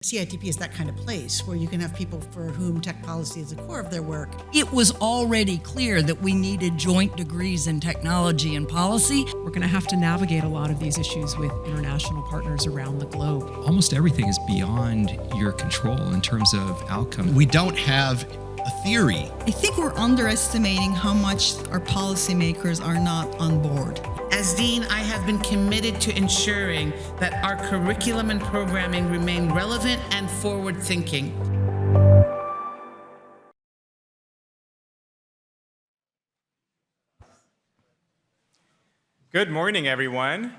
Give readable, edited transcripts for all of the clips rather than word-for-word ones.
CITP is that kind of place where you can have people for whom tech policy is the core of their work. It was already clear that we needed joint degrees in technology and policy. We're going to have to navigate a lot of these issues with international partners around the globe. Almost everything is beyond your control in terms of outcome. We don't have a theory. I think we're underestimating how much our policymakers are not on board. As Dean, I have been committed to ensuring that our curriculum and programming remain relevant and forward-thinking. Good morning, everyone.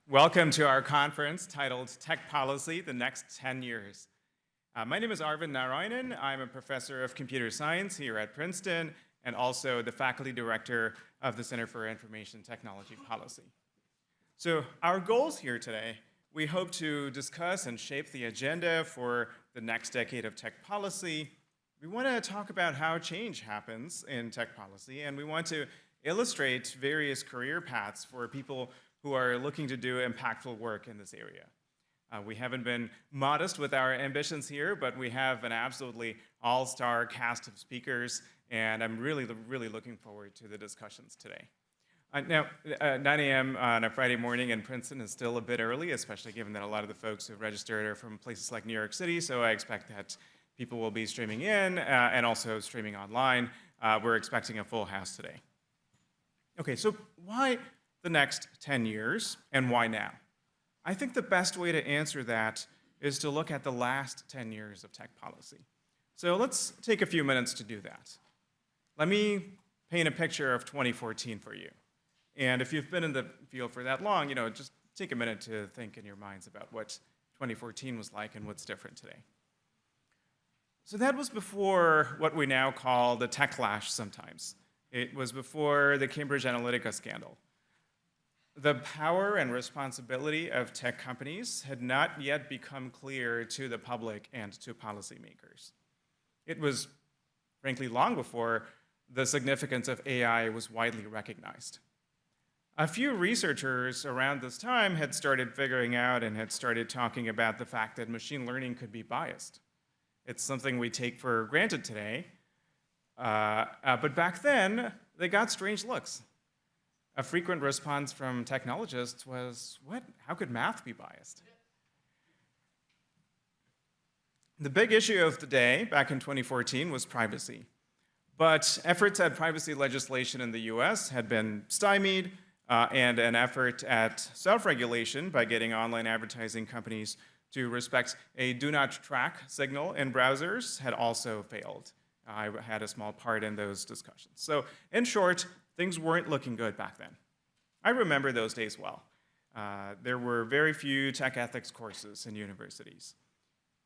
Welcome to our conference titled Tech Policy, the Next 10 Years. My name is Arvind Narayanan. I'm a professor of computer science here at Princeton and also the faculty director of the Center for Information Technology Policy. So our goals here today, we hope to discuss and shape the agenda for the next decade of tech policy. We want to talk about how change happens in tech policy, and we want to illustrate various career paths for people who are looking to do impactful work in this area. We haven't been modest with our ambitions here, but we have an absolutely all-star cast of speakers, and I'm really looking forward to the discussions today. Now, 9 a.m. on a Friday morning in Princeton is still a bit early, especially given that a lot of the folks who registered are from places like New York City, so I expect that people will be streaming in and also streaming online. We're expecting a full house today. Okay, so why the next 10 years, and why now? I think the best way to answer that is to look at the last 10 years of tech policy. So let's take a few minutes to do that. Let me paint a picture of 2014 for you. And if you've been in the field for that long, just take a minute to think in your minds about what 2014 was like and what's different today. So that was before what we now call the techlash sometimes. It was before the Cambridge Analytica scandal. The power and responsibility of tech companies had not yet become clear to the public and to policymakers. It was, frankly, long before the significance of AI was widely recognized. A few researchers around this time had started figuring out and had started talking about the fact that machine learning could be biased. It's something we take for granted today, but back then, they got strange looks. A frequent response from technologists was, what? How could math be biased? The big issue of the day, back in 2014, was privacy. But efforts at privacy legislation in the US had been stymied, and an effort at self-regulation by getting online advertising companies to respect a do not track signal in browsers had also failed. I had a small part in those discussions. So in short, things weren't looking good back then. I remember those days well. There were very few tech ethics courses in universities.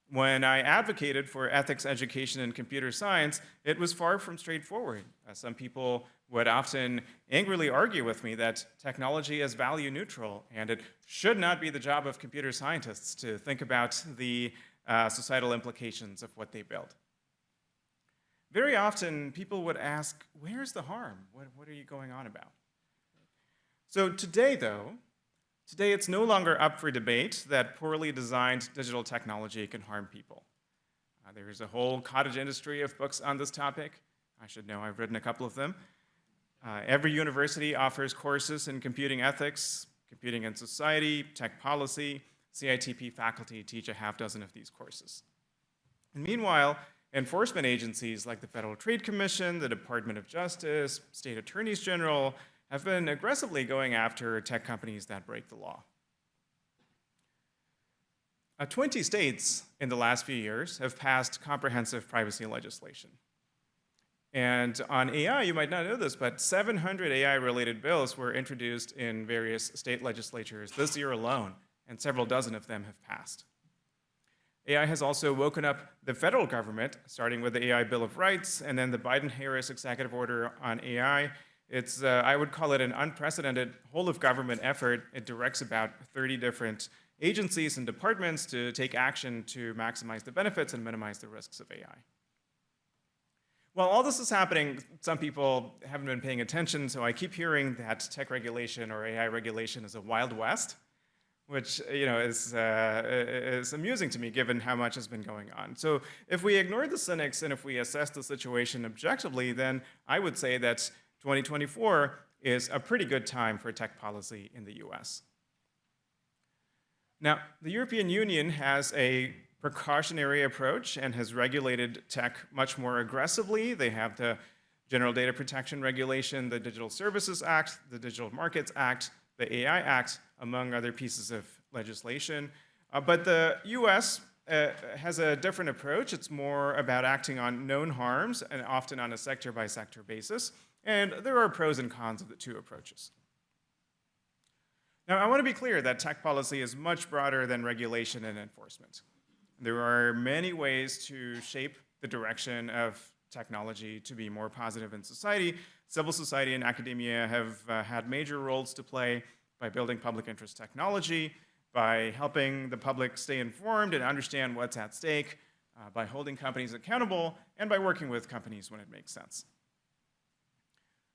When I advocated for ethics education in computer science, it was far from straightforward. Some people would often angrily argue with me that technology is value neutral, and it should not be the job of computer scientists to think about the societal implications of what they build. Very often, people would ask, where's the harm? What are you going on about? So today, though, it's no longer up for debate that poorly designed digital technology can harm people. There's a whole cottage industry of books on this topic. I should know, I've written a couple of them. Every university offers courses in computing ethics, computing and society, tech policy. CITP faculty teach a half dozen of these courses. And meanwhile, enforcement agencies like the Federal Trade Commission, the Department of Justice, state attorneys general have been aggressively going after tech companies that break the law. 20 states in the last few years have passed comprehensive privacy legislation. And on AI, you might not know this, but 700 AI-related bills were introduced in various state legislatures this year alone, and several dozen of them have passed. AI has also woken up the federal government, starting with the AI Bill of Rights and then the Biden-Harris executive order on AI. It's, I would call it an unprecedented whole-of-government effort. It directs about 30 different agencies and departments to take action to maximize the benefits and minimize the risks of AI. While all this is happening, some people haven't been paying attention, so I keep hearing that tech regulation or AI regulation is a Wild West. which is amusing to me given how much has been going on. So if we ignore the cynics and if we assess the situation objectively, then I would say that 2024 is a pretty good time for tech policy in the US. Now, the European Union has a precautionary approach and has regulated tech much more aggressively. They have the General Data Protection Regulation, the Digital Services Act, the Digital Markets Act, the AI Act, among other pieces of legislation. But the US has a different approach. It's more about acting on known harms and often on a sector-by-sector basis. And there are pros and cons of the two approaches. Now, I want to be clear that tech policy is much broader than regulation and enforcement. There are many ways to shape the direction of technology to be more positive in society. Civil society and academia have had major roles to play by building public interest technology, by helping the public stay informed and understand what's at stake, by holding companies accountable, and by working with companies when it makes sense.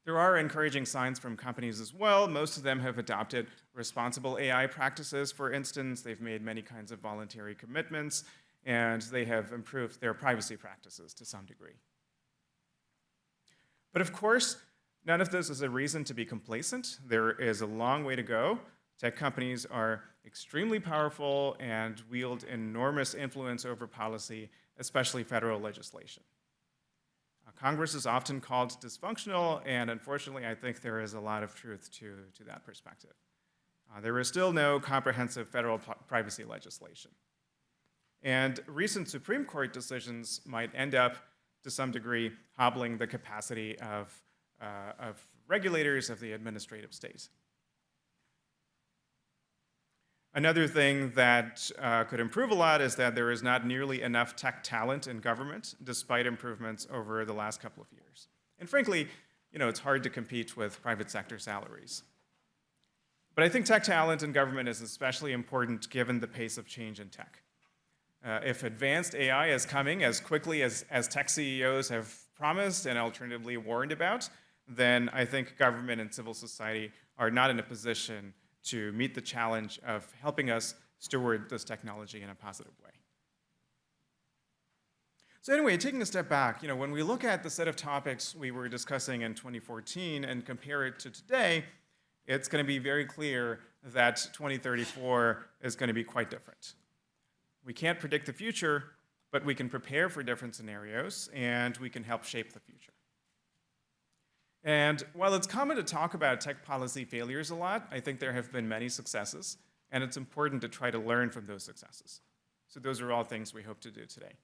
There are encouraging signs from companies as well. Most of them have adopted responsible AI practices, for instance. They've made many kinds of voluntary commitments, and they have improved their privacy practices to some degree. But of course, none of this is a reason to be complacent. There is a long way to go. Tech companies are extremely powerful and wield enormous influence over policy, especially federal legislation. Congress is often called dysfunctional, and unfortunately, I think there is a lot of truth to that perspective. There is still no comprehensive federal privacy legislation. And recent Supreme Court decisions might end up, to some degree, hobbling the capacity of regulators of the administrative state. Another thing that could improve a lot is that there is not nearly enough tech talent in government, despite improvements over the last couple of years. And frankly, it's hard to compete with private sector salaries. But I think tech talent in government is especially important given the pace of change in tech. If advanced AI is coming as quickly as tech CEOs have promised and alternatively warned about, then I think government and civil society are not in a position to meet the challenge of helping us steward this technology in a positive way. So anyway, taking a step back, when we look at the set of topics we were discussing in 2014 and compare it to today, it's going to be very clear that 2034 is going to be quite different. We can't predict the future, but we can prepare for different scenarios, and we can help shape the future. And while it's common to talk about tech policy failures a lot, I think there have been many successes, and it's important to try to learn from those successes. So those are all things we hope to do today.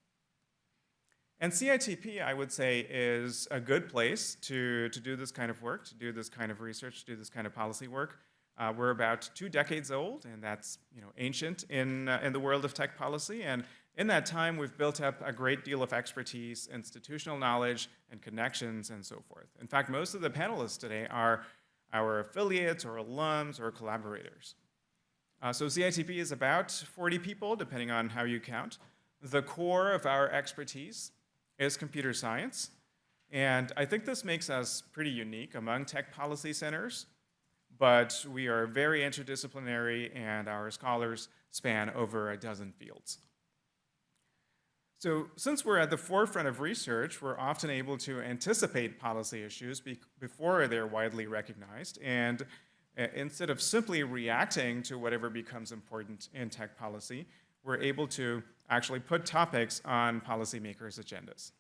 And CITP, I would say, is a good place to do this kind of work, to do this kind of research, to do this kind of policy work. We're about 2 decades old, and that's ancient in the world of tech policy. And in that time, we've built up a great deal of expertise, institutional knowledge, and connections, and so forth. In fact, most of the panelists today are our affiliates or alums or collaborators. So CITP is about 40 people, depending on how you count. The core of our expertise is computer science. And I think this makes us pretty unique among tech policy centers. But we are very interdisciplinary, and our scholars span over a dozen fields. So since we're at the forefront of research, we're often able to anticipate policy issues before they're widely recognized. And instead of simply reacting to whatever becomes important in tech policy, we're able to actually put topics on policymakers' agendas.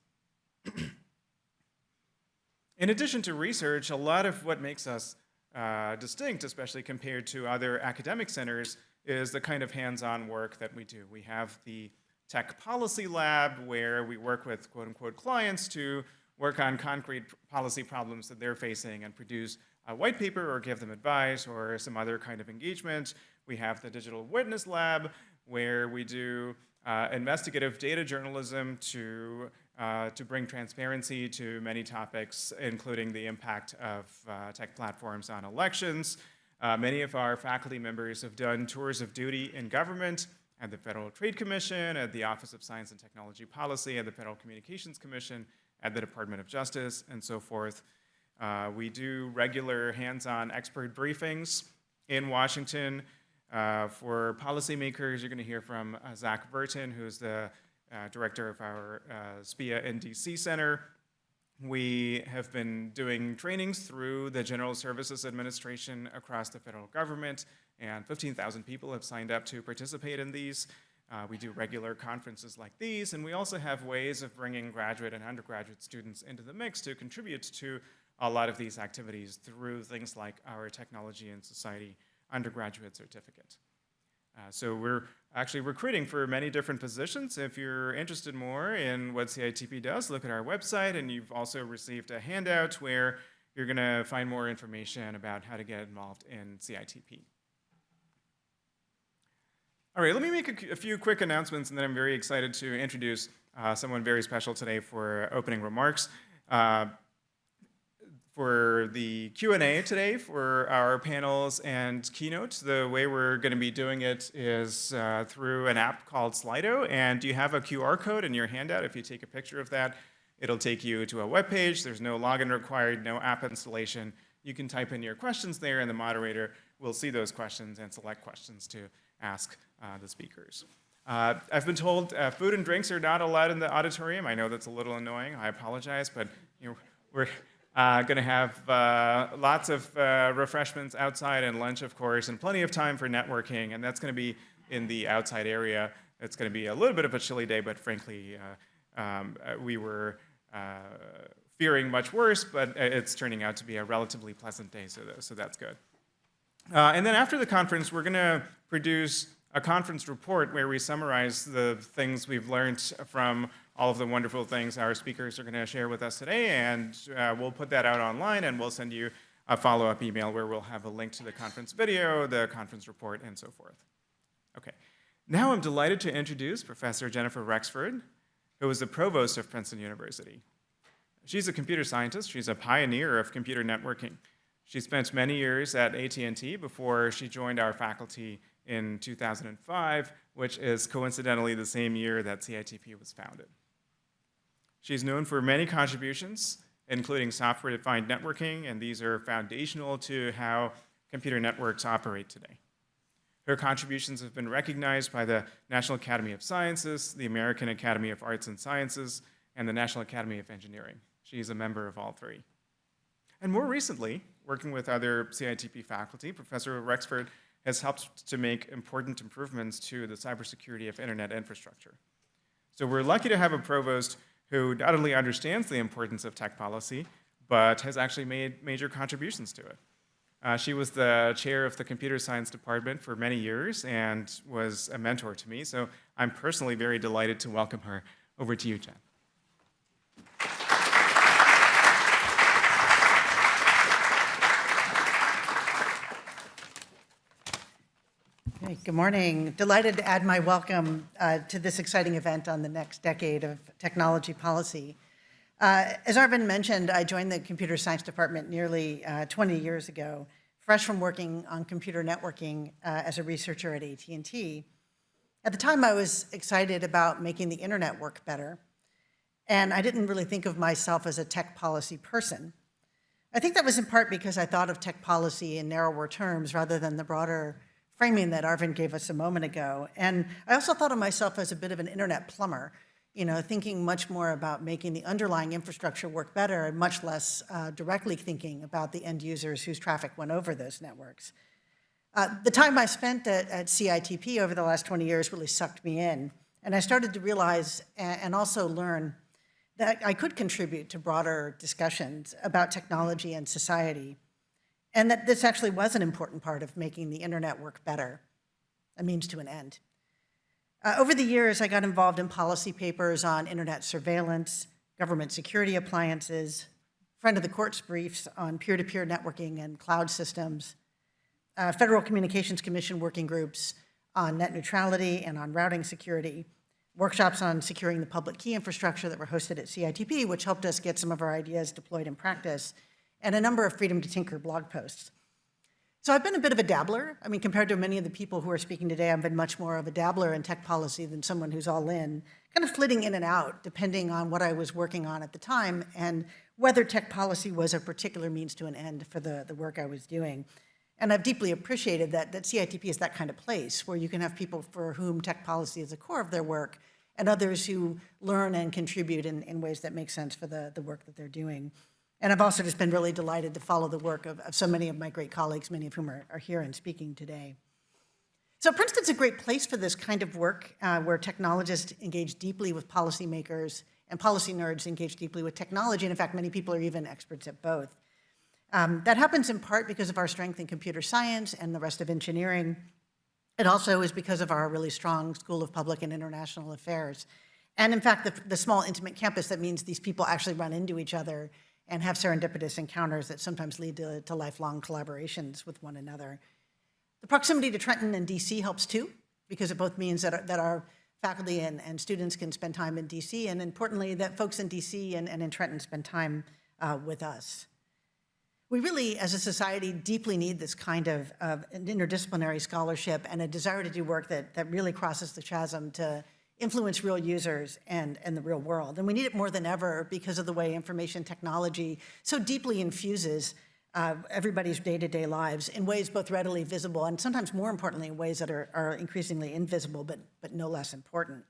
In addition to research, a lot of what makes us distinct, especially compared to other academic centers, is the kind of hands-on work that we do. We have the Tech Policy Lab, where we work with quote-unquote clients to work on concrete policy problems that they're facing and produce a white paper or give them advice or some other kind of engagement. We have the Digital Witness Lab, where we do investigative data journalism to bring transparency to many topics, including the impact of tech platforms on elections. Many of our faculty members have done tours of duty in government, at the Federal Trade Commission, at the Office of Science and Technology Policy, at the Federal Communications Commission, at the Department of Justice, and so forth. We do regular hands-on expert briefings in Washington. For policymakers, you're going to hear from Zach Vertin, who's the director of our SPIA and DC Center. We have been doing trainings through the General Services Administration across the federal government, and 15,000 people have signed up to participate in these. We do regular conferences like these, and we also have ways of bringing graduate and undergraduate students into the mix to contribute to a lot of these activities through things like our Technology and Society undergraduate certificate. So we're actually recruiting for many different positions. If you're interested more in what CITP does, look at our website, and you've also received a handout where you're going to find more information about how to get involved in CITP. All right, let me make a few quick announcements, and then I'm very excited to introduce someone very special today for opening remarks. For the Q&A today for our panels and keynotes, the way we're going to be doing it is through an app called Slido, and you have a QR code in your handout. If you take a picture of that, it'll take you to a web page. There's no login required, no app installation. You can type in your questions there, and the moderator will see those questions and select questions to ask the speakers. I've been told food and drinks are not allowed in the auditorium. I know that's a little annoying. I apologize, but we're going to have lots of refreshments outside and lunch, of course, and plenty of time for networking, and that's going to be in the outside area. It's going to be a little bit of a chilly day, but frankly, we were fearing much worse, but it's turning out to be a relatively pleasant day, so that's good. And then after the conference, we're going to produce a conference report where we summarize the things we've learned from all of the wonderful things our speakers are going to share with us today, and we'll put that out online, and we'll send you a follow-up email where we'll have a link to the conference video, the conference report, and so forth. Okay, now I'm delighted to introduce Professor Jennifer Rexford, who is the Provost of Princeton University. She's a computer scientist. She's a pioneer of computer networking. She spent many years at AT&T before she joined our faculty in 2005, which is coincidentally the same year that CITP was founded. She's known for many contributions, including software-defined networking, and these are foundational to how computer networks operate today. Her contributions have been recognized by the National Academy of Sciences, the American Academy of Arts and Sciences, and the National Academy of Engineering. She's a member of all three. And more recently, working with other CITP faculty, Professor Rexford has helped to make important improvements to the cybersecurity of internet infrastructure. So we're lucky to have a provost who not only understands the importance of tech policy, but has actually made major contributions to it. She was the chair of the computer science department for many years and was a mentor to me, so I'm personally very delighted to welcome her. Over to you, Jen. Hey, good morning. Delighted to add my welcome to this exciting event on the next decade of technology policy. As Arvind mentioned, I joined the computer science department nearly 20 years ago, fresh from working on computer networking as a researcher at AT&T. At the time, I was excited about making the internet work better, and I didn't really think of myself as a tech policy person. I think that was in part because I thought of tech policy in narrower terms rather than the broader framing that Arvind gave us a moment ago. And I also thought of myself as a bit of an internet plumber, thinking much more about making the underlying infrastructure work better and much less directly thinking about the end users whose traffic went over those networks. The time I spent at CITP over the last 20 years really sucked me in. And I started to realize and also learn that I could contribute to broader discussions about technology and society, and that this actually was an important part of making the internet work better, a means to an end. Over the years, I got involved in policy papers on internet surveillance, government security appliances, friend of the court's briefs on peer-to-peer networking and cloud systems, Federal Communications Commission working groups on net neutrality and on routing security, workshops on securing the public key infrastructure that were hosted at CITP, which helped us get some of our ideas deployed in practice, and a number of Freedom to Tinker blog posts. So I've been a bit of a dabbler. I mean, compared to many of the people who are speaking today, I've been much more of a dabbler in tech policy than someone who's all in, kind of flitting in and out, depending on what I was working on at the time and whether tech policy was a particular means to an end for the work I was doing. And I've deeply appreciated that CITP is that kind of place where you can have people for whom tech policy is the core of their work and others who learn and contribute in ways that make sense for the work that they're doing. And I've also just been really delighted to follow the work of so many of my great colleagues, many of whom are here and speaking today. So Princeton's a great place for this kind of work where technologists engage deeply with policymakers and policy nerds engage deeply with technology. And in fact, many people are even experts at both. That happens in part because of our strength in computer science and the rest of engineering. It also is because of our really strong School of Public and International Affairs. And in fact, the small intimate campus that means these people actually run into each other and have serendipitous encounters that sometimes lead to lifelong collaborations with one another. The proximity to Trenton and DC helps too, because it both means that our faculty and students can spend time in DC, and importantly, that folks in DC and in Trenton spend time with us. We really, as a society, deeply need this kind of an interdisciplinary scholarship and a desire to do work that really crosses the chasm to influence real users and the real world. And we need it more than ever because of the way information technology so deeply infuses everybody's day-to-day lives in ways both readily visible and sometimes more importantly in ways that are increasingly invisible but no less important.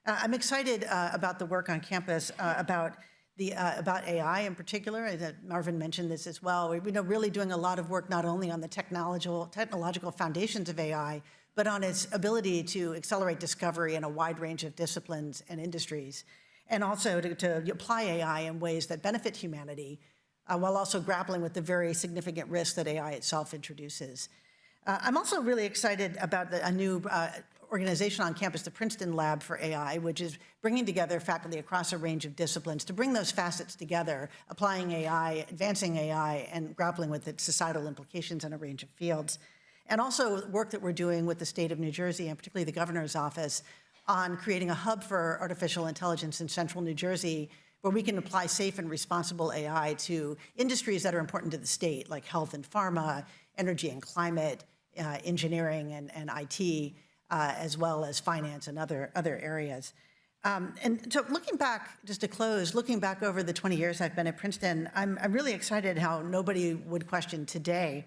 I'm excited about the work on campus about AI in particular. Arvind mentioned this as well. We're really doing a lot of work not only on the technological foundations of AI, but on its ability to accelerate discovery in a wide range of disciplines and industries, and also to apply AI in ways that benefit humanity, while also grappling with the very significant risks that AI itself introduces. I'm also really excited about a new organization on campus, the Princeton Lab for AI, which is bringing together faculty across a range of disciplines to bring those facets together, applying AI, advancing AI, and grappling with its societal implications in a range of fields. And also work that we're doing with the state of New Jersey, and particularly the governor's office, on creating a hub for artificial intelligence in central New Jersey, where we can apply safe and responsible AI to industries that are important to the state, like health and pharma, energy and climate, engineering and IT, as well as finance and other areas. And so looking back, just to close, looking back over the 20 years I've been at Princeton, I'm really excited how nobody would question today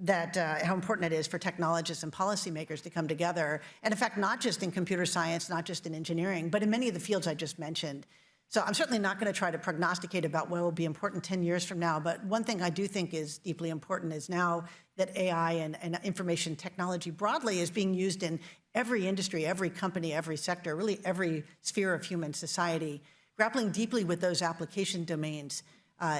that how important it is for technologists and policymakers to come together. And in fact, not just in computer science, not just in engineering, but in many of the fields I just mentioned. So I'm certainly not going to try to prognosticate about what will be important 10 years from now, but one thing I do think is deeply important is now that AI and information technology broadly is being used in every industry, every company, every sector, really every sphere of human society. Grappling deeply with those application domains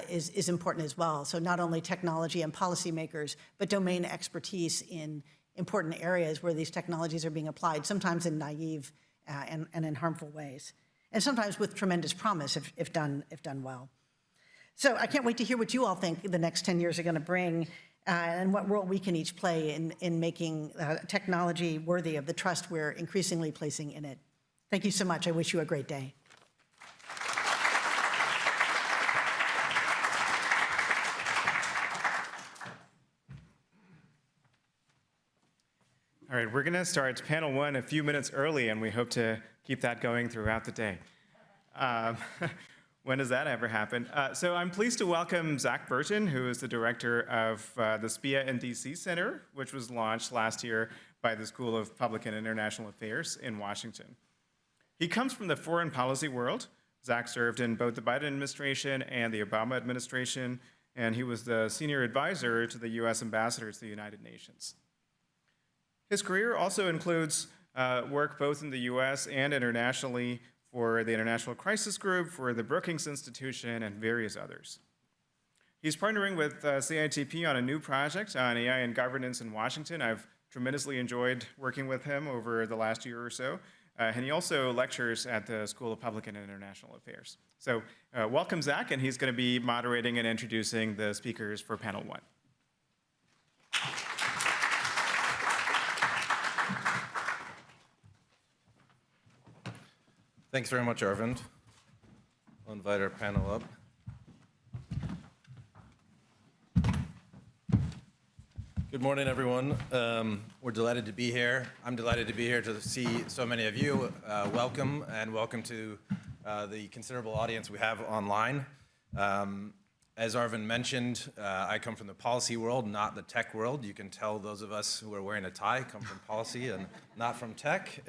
is important as well. So not only technology and policymakers, but domain expertise in important areas where these technologies are being applied, sometimes in naive and in harmful ways, and sometimes with tremendous promise if done well. So I can't wait to hear what you all think the next 10 years are going to bring and what role we can each play in making technology worthy of the trust we're increasingly placing in it. Thank you so much. I wish you a great day. All right, we're going to start panel one a few minutes early, and we hope to keep that going throughout the day. When does that ever happen? So I'm pleased to welcome Zach Vertin, who is the director of the SPIA and DC Center, which was launched last year by the School of Public and International Affairs in Washington. He comes from the foreign policy world. Zach served in both the Biden administration and the Obama administration, and he was the senior advisor to the U.S. ambassador to the United Nations. His career also includes work both in the U.S. and internationally for the International Crisis Group, for the Brookings Institution, and various others. He's partnering with CITP on a new project on AI and governance in Washington. I've tremendously enjoyed working with him over the last year or so. And he also lectures at the School of Public and International Affairs. So welcome, Zach, and he's going to be moderating and introducing the speakers for panel one. Thanks very much, Arvind. I'll invite our panel up. Good morning, everyone. We're delighted to be here. I'm delighted to be here to see so many of you. Welcome, and welcome to the considerable audience we have online. And As Arvind mentioned, I come from the policy world, not the tech world. You can tell those of us who are wearing a tie come from policy and not from tech.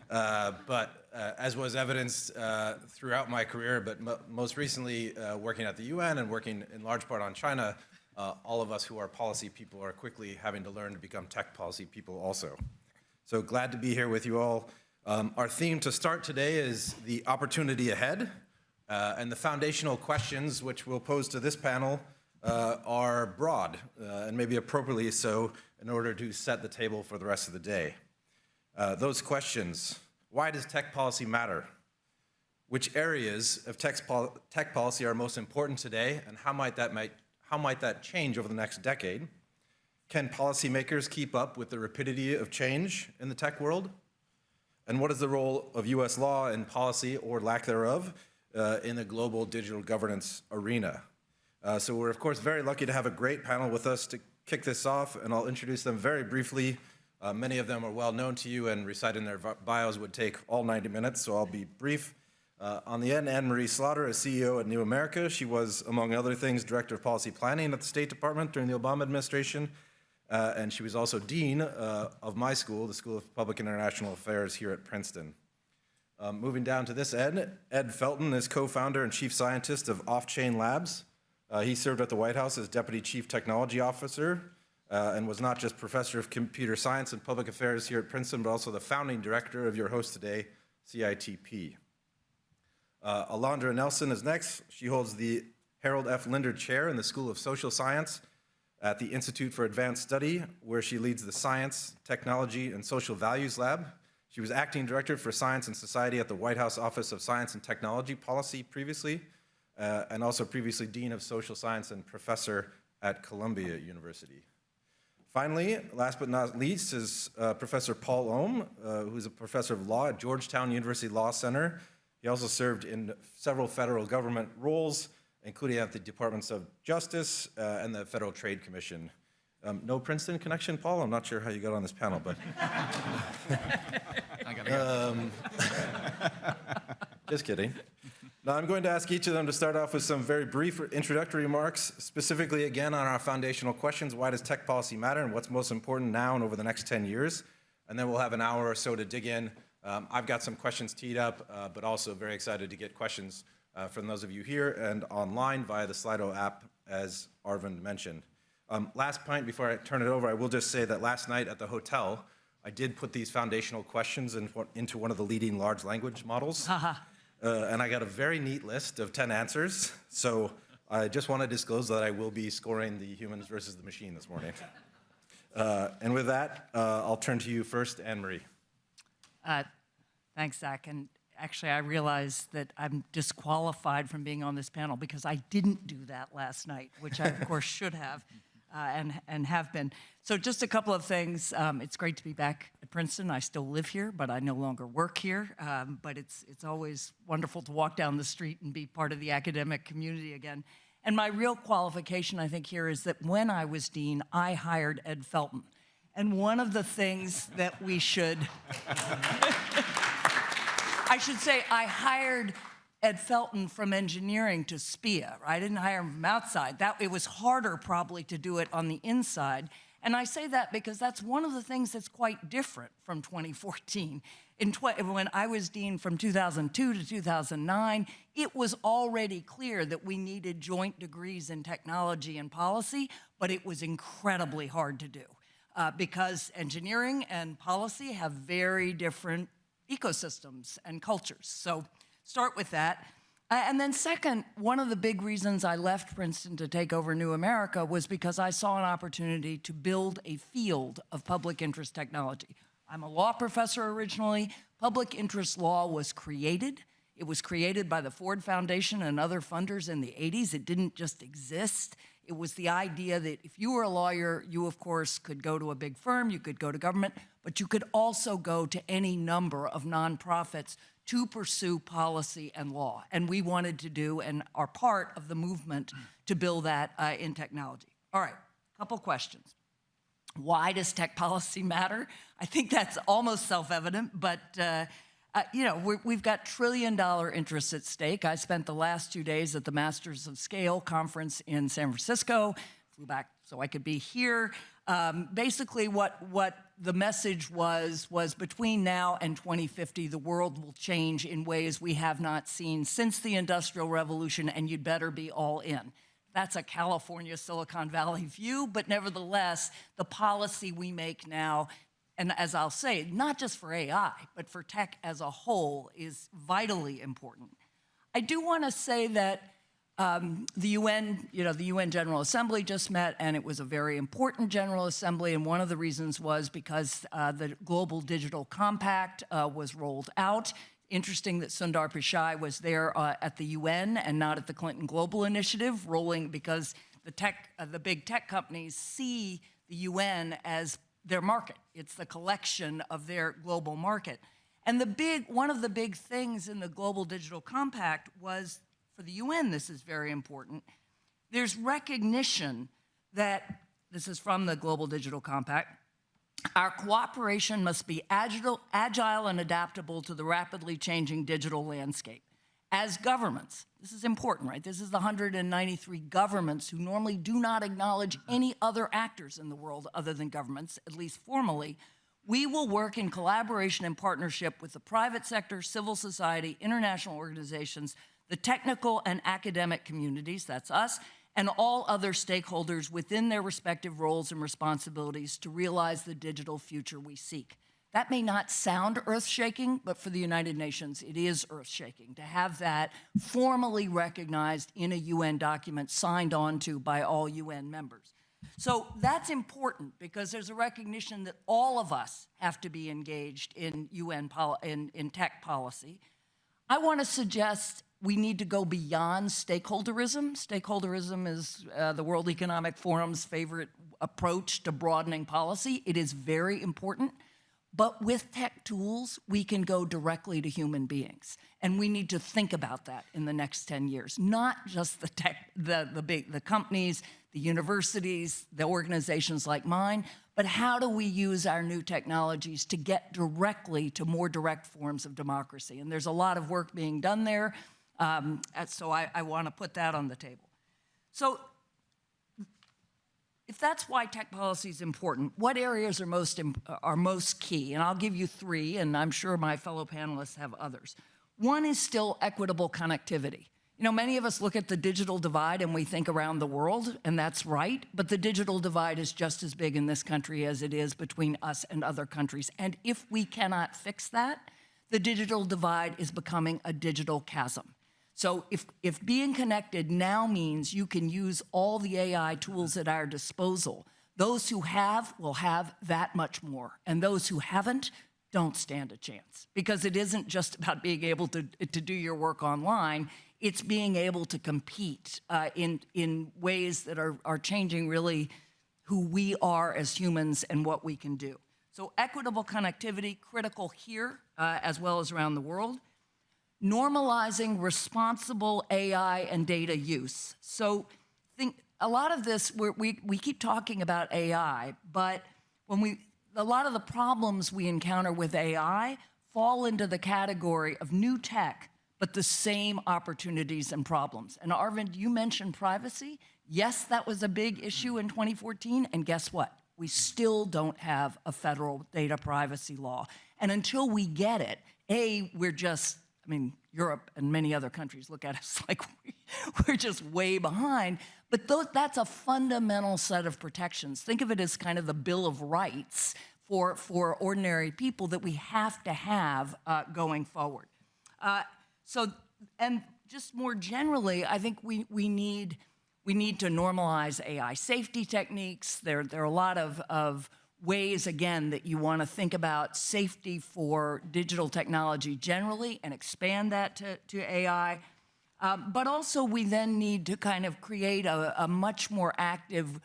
But as was evidenced throughout my career, but most recently working at the UN and working in large part on China, all of us who are policy people are quickly having to learn to become tech policy people also. So glad to be here with you all. Our theme to start today is the opportunity ahead. And the foundational questions which we'll pose to this panel are broad, and maybe appropriately so, in order to set the table for the rest of the day. Those questions: why does tech policy matter? Which areas of tech policy are most important today, and how might that change over the next decade? Can policymakers keep up with the rapidity of change in the tech world? And what is the role of US law and policy, or lack thereof, in the global digital governance arena? So we're, of course, very lucky to have a great panel with us to kick this off, and I'll introduce them very briefly. Many of them are well known to you, and reciting their bios would take all 90 minutes, so I'll be brief. On the end, Anne-Marie Slaughter is CEO at New America. She was, among other things, Director of Policy Planning at the State Department during the Obama administration, and she was also Dean of my school, the School of Public and International Affairs here at Princeton. Moving down to this end, Ed Felten is co-founder and chief scientist of Offchain Labs. He served at the White House as Deputy Chief Technology Officer and was not just Professor of Computer Science and Public Affairs here at Princeton, but also the founding director of your host today, CITP. Alondra Nelson is next. She holds the Harold F. Linder Chair in the School of Social Science at the Institute for Advanced Study, where she leads the Science, Technology, and Social Values Lab. She was acting director for Science and Society at the White House Office of Science and Technology Policy previously, and also previously Dean of Social Science and professor at Columbia University. Finally, last but not least, is Professor Paul Ohm, who's a professor of law at Georgetown University Law Center. He also served in several federal government roles, including at the Departments of Justice and the Federal Trade Commission. No Princeton connection, Paul? I'm not sure how you got on this panel, but... Just kidding. Now I'm going to ask each of them to start off with some very brief introductory remarks, specifically again on our foundational questions: why does tech policy matter, and what's most important now and over the next 10 years? And then we'll have an hour or so to dig in. I've got some questions teed up, but also very excited to get questions from those of you here and online via the Slido app, as Arvind mentioned. Last point before I turn it over, I will just say that last night at the hotel, I did put these foundational questions into one of the leading large language models. And I got a very neat list of 10 answers. So I just want to disclose that I will be scoring the humans versus the machine this morning. And with that, I'll turn to you first, Anne-Marie. Thanks, Zach. And actually, I realize that I'm disqualified from being on this panel because I didn't do that last night, which I, of course, should have and have been. So just a couple of things. It's great to be back at Princeton. I still live here, but I no longer work here. But it's always wonderful to walk down the street and be part of the academic community again. And my real qualification, I think, here is that when I was dean, I hired Ed Felten. And one of the things that we should... I should say I hired Ed Felten from engineering to SPIA, right? I didn't hire him from outside. It was harder probably to do it on the inside. And I say that because that's one of the things that's quite different from 2014. When I was dean from 2002 to 2009, it was already clear that we needed joint degrees in technology and policy, but it was incredibly hard to do because engineering and policy have very different ecosystems and cultures. So start with that. And then second, one of the big reasons I left Princeton to take over New America was because I saw an opportunity to build a field of public interest technology. I'm a law professor originally. Public interest law was created. It was created by the Ford Foundation and other funders in the 80s. It didn't just exist. It was the idea that if you were a lawyer, you, of course, could go to a big firm, you could go to government, but you could also go to any number of nonprofits to pursue policy and law. And we wanted to do and are part of the movement to build that in technology. All right, couple questions. Why does tech policy matter? I think that's almost self-evident, but We've got trillion-dollar interests at stake. I spent the last 2 days at the Masters of Scale conference in San Francisco, flew back so I could be here. Basically, what the message was between now and 2050, the world will change in ways we have not seen since the Industrial Revolution, and you'd better be all in. That's a California, Silicon Valley view, but nevertheless, the policy we make now, and as I'll say, not just for AI, but for tech as a whole, is vitally important. I do want to say that the UN General Assembly just met, and it was a very important General Assembly, and one of the reasons was because the Global Digital Compact was rolled out. Interesting that Sundar Pichai was there at the UN and not at the Clinton Global Initiative, rolling because the big tech companies see the UN as their market. It's the collection of their global market. And one of the big things in the Global Digital Compact was, for the UN, this is very important, there's recognition that, this is from the Global Digital Compact, our cooperation must be agile and adaptable to the rapidly changing digital landscape. As governments, this is important, right? This is the 193 governments who normally do not acknowledge any other actors in the world other than governments, at least formally. We will work in collaboration and partnership with the private sector, civil society, international organizations, the technical and academic communities, that's us, and all other stakeholders within their respective roles and responsibilities to realize the digital future we seek. That may not sound earth-shaking, but for the United Nations, it is earth-shaking to have that formally recognized in a UN document signed on to by all UN members. So that's important because there's a recognition that all of us have to be engaged in in tech policy. I want to suggest we need to go beyond stakeholderism. Stakeholderism is the World Economic Forum's favorite approach to broadening policy. It is very important. But with tech tools, we can go directly to human beings. And we need to think about that in the next 10 years. Not just the companies, the universities, the organizations like mine, but how do we use our new technologies to get directly to more direct forms of democracy? And there's a lot of work being done there. So I want to put that on the table. So if that's why tech policy is important, what areas are most key? And I'll give you 3, and I'm sure my fellow panelists have others. One is still equitable connectivity. You know, many of us look at the digital divide and we think around the world, and that's right, but the digital divide is just as big in this country as it is between us and other countries. And if we cannot fix that, the digital divide is becoming a digital chasm. So if being connected now means you can use all the AI tools at our disposal, those who have will have that much more. And those who haven't don't stand a chance. Because it isn't just about being able to do your work online, it's being able to compete in ways that are changing really who we are as humans and what we can do. So equitable connectivity, critical here as well as around the world. Normalizing responsible AI and data use. So a lot of this, we keep talking about AI, but a lot of the problems we encounter with AI fall into the category of new tech, but the same opportunities and problems. And Arvind, you mentioned privacy. Yes, that was a big issue in 2014, and guess what? We still don't have a federal data privacy law. And until we get it, we're just, Europe and many other countries look at us like we're just way behind, but that's a fundamental set of protections. Think of it as kind of the Bill of Rights for ordinary people that we have to have going forward. And just more generally, I think we need to normalize AI safety techniques. There are a lot of ways, again, that you want to think about safety for digital technology generally and expand that to AI. But also we then need to kind of create a much more active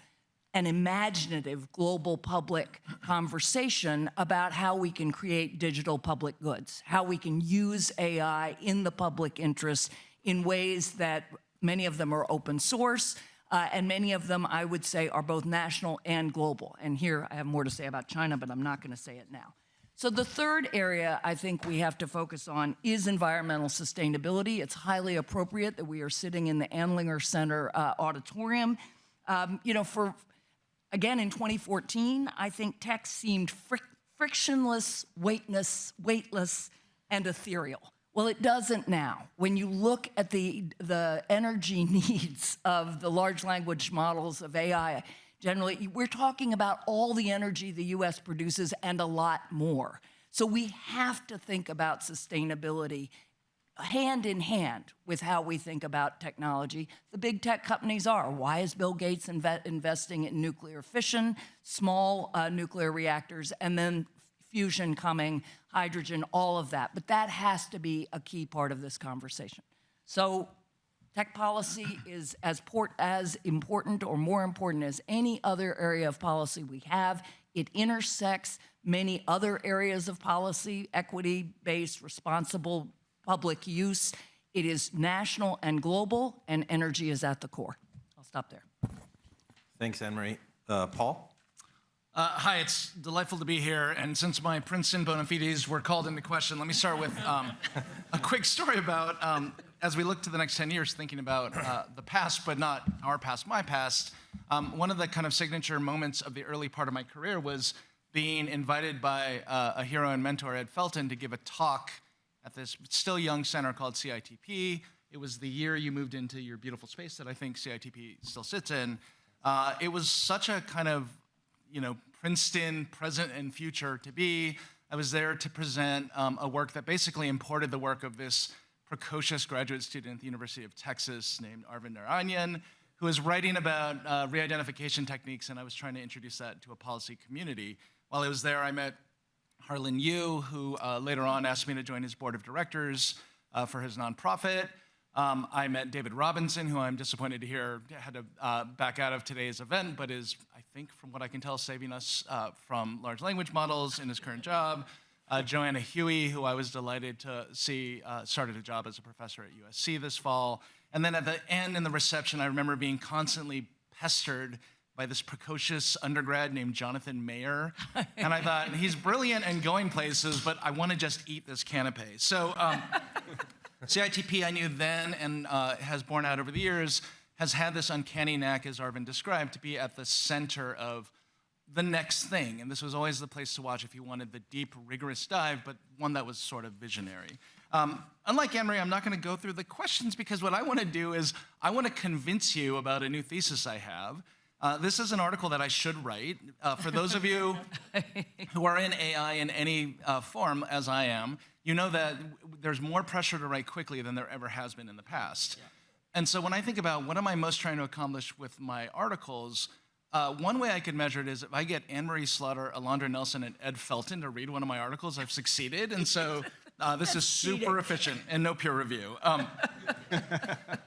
and imaginative global public conversation about how we can create digital public goods, how we can use AI in the public interest in ways that many of them are open source, and many of them, I would say, are both national and global. And here I have more to say about China, but I'm not going to say it now. So the third area I think we have to focus on is environmental sustainability. It's highly appropriate that we are sitting in the Andlinger Center auditorium. Again, in 2014, I think tech seemed frictionless, weightless, and ethereal. Well, it doesn't now. When you look at the energy needs of the large language models of AI, generally, we're talking about all the energy the US produces and a lot more. So we have to think about sustainability hand in hand with how we think about technology. The big tech companies are. Why is Bill Gates investing in nuclear fission, small nuclear reactors, and then fusion coming, hydrogen, all of that? But that has to be a key part of this conversation. So tech policy is as important or more important as any other area of policy we have. It intersects many other areas of policy, equity-based, responsible public use. It is national and global, and energy is at the core. I'll stop there. Thanks, Anne-Marie. Paul? Hi, it's delightful to be here. And since my Princeton bona fides were called into question, let me start with a quick story about, as we look to the next 10 years, thinking about the past, but not our past, my past. One of the kind of signature moments of the early part of my career was being invited by a hero and mentor, Ed Felten, to give a talk at this still young center called CITP. It was the year you moved into your beautiful space that I think CITP still sits in. It was such a kind of, Princeton present and future to be. I was there to present a work that basically imported the work of this precocious graduate student at the University of Texas named Arvind Narayanan, who was writing about re-identification techniques, and I was trying to introduce that to a policy community. While I was there, I met Harlan Yu, who later on asked me to join his board of directors for his nonprofit. I met David Robinson, who I'm disappointed to hear had to back out of today's event, but is, I think, from what I can tell, saving us from large language models in his current job. Joanna Huey, who I was delighted to see started a job as a professor at USC this fall. And then at the end in the reception, I remember being constantly pestered by this precocious undergrad named Jonathan Mayer. And I thought, he's brilliant and going places, but I want to just eat this canapé. So CITP, I knew then and has borne out over the years, has had this uncanny knack, as Arvind described, to be at the center of the next thing. And this was always the place to watch if you wanted the deep, rigorous dive, but one that was sort of visionary. Unlike Anne-Marie, I'm not going to go through the questions because what I want to do is I want to convince you about a new thesis I have. This is an article that I should write. For those of you who are in AI in any form, as I am, you know that there's more pressure to write quickly than there ever has been in the past. Yeah. And so when I think about what am I most trying to accomplish with my articles, one way I could measure it is if I get Anne-Marie Slaughter, Alondra Nelson, and Ed Felten to read one of my articles, I've succeeded. And so this is super efficient and no peer review. And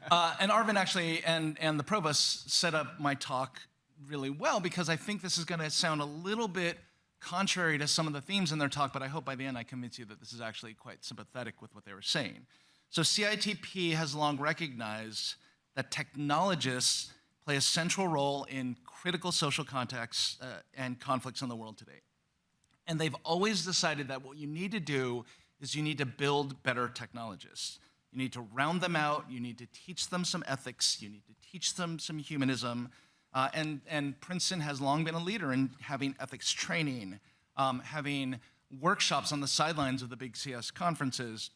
Arvind actually and the Provost set up my talk really well because I think this is going to sound a little bit contrary to some of the themes in their talk, but I hope by the end I convince you that this is actually quite sympathetic with what they were saying. So CITP has long recognized that technologists play a central role in critical social contexts and conflicts in the world today. And they've always decided that what you need to do is you need to build better technologists. You need to round them out, you need to teach them some ethics, you need to teach them some humanism, and Princeton has long been a leader in having ethics training, having workshops on the sidelines of the big CS conferences.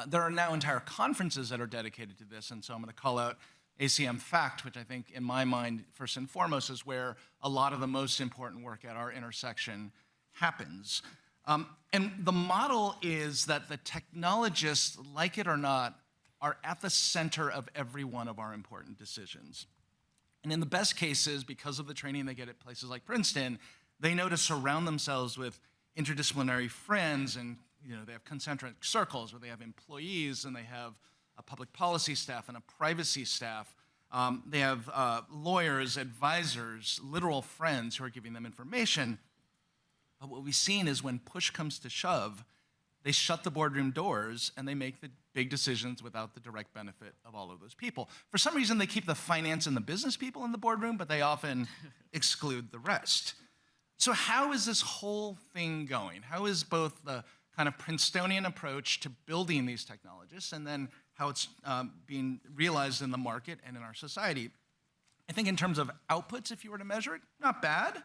There are now entire conferences that are dedicated to this, and so I'm going to call out ACM FACT, which I think, in my mind, first and foremost, is where a lot of the most important work at our intersection happens. And the model is that the technologists, like it or not, are at the center of every one of our important decisions. And in the best cases, because of the training they get at places like Princeton, they know to surround themselves with interdisciplinary friends, and they have concentric circles where they have employees and they have a public policy staff and a privacy staff. They have lawyers, advisors, literal friends who are giving them information. But what we've seen is when push comes to shove, they shut the boardroom doors and they make the big decisions without the direct benefit of all of those people. For some reason, they keep the finance and the business people in the boardroom, but they often exclude the rest. So how is this whole thing going? How is both the kind of Princetonian approach to building these technologists and then how it's being realized in the market and in our society? I think in terms of outputs, if you were to measure it, not bad.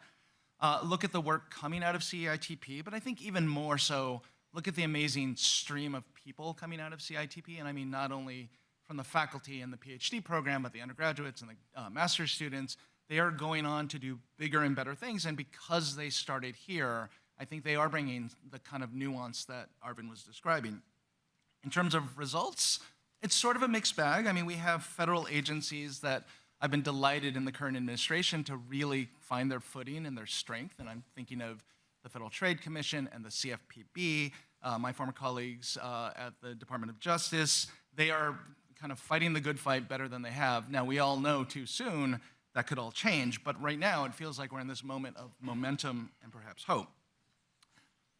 Look at the work coming out of CITP, but I think even more so, look at the amazing stream of people coming out of CITP, and I mean not only from the faculty and the PhD program, but the undergraduates and the master's students. They are going on to do bigger and better things, and because they started here, I think they are bringing the kind of nuance that Arvind was describing. In terms of results, it's sort of a mixed bag. I mean, we have federal agencies that I've been delighted in the current administration to really find their footing and their strength, and I'm thinking of the Federal Trade Commission and the CFPB, my former colleagues at the Department of Justice. They are kind of fighting the good fight better than they have. Now, we all know too soon that could all change, but right now it feels like we're in this moment of momentum and perhaps hope.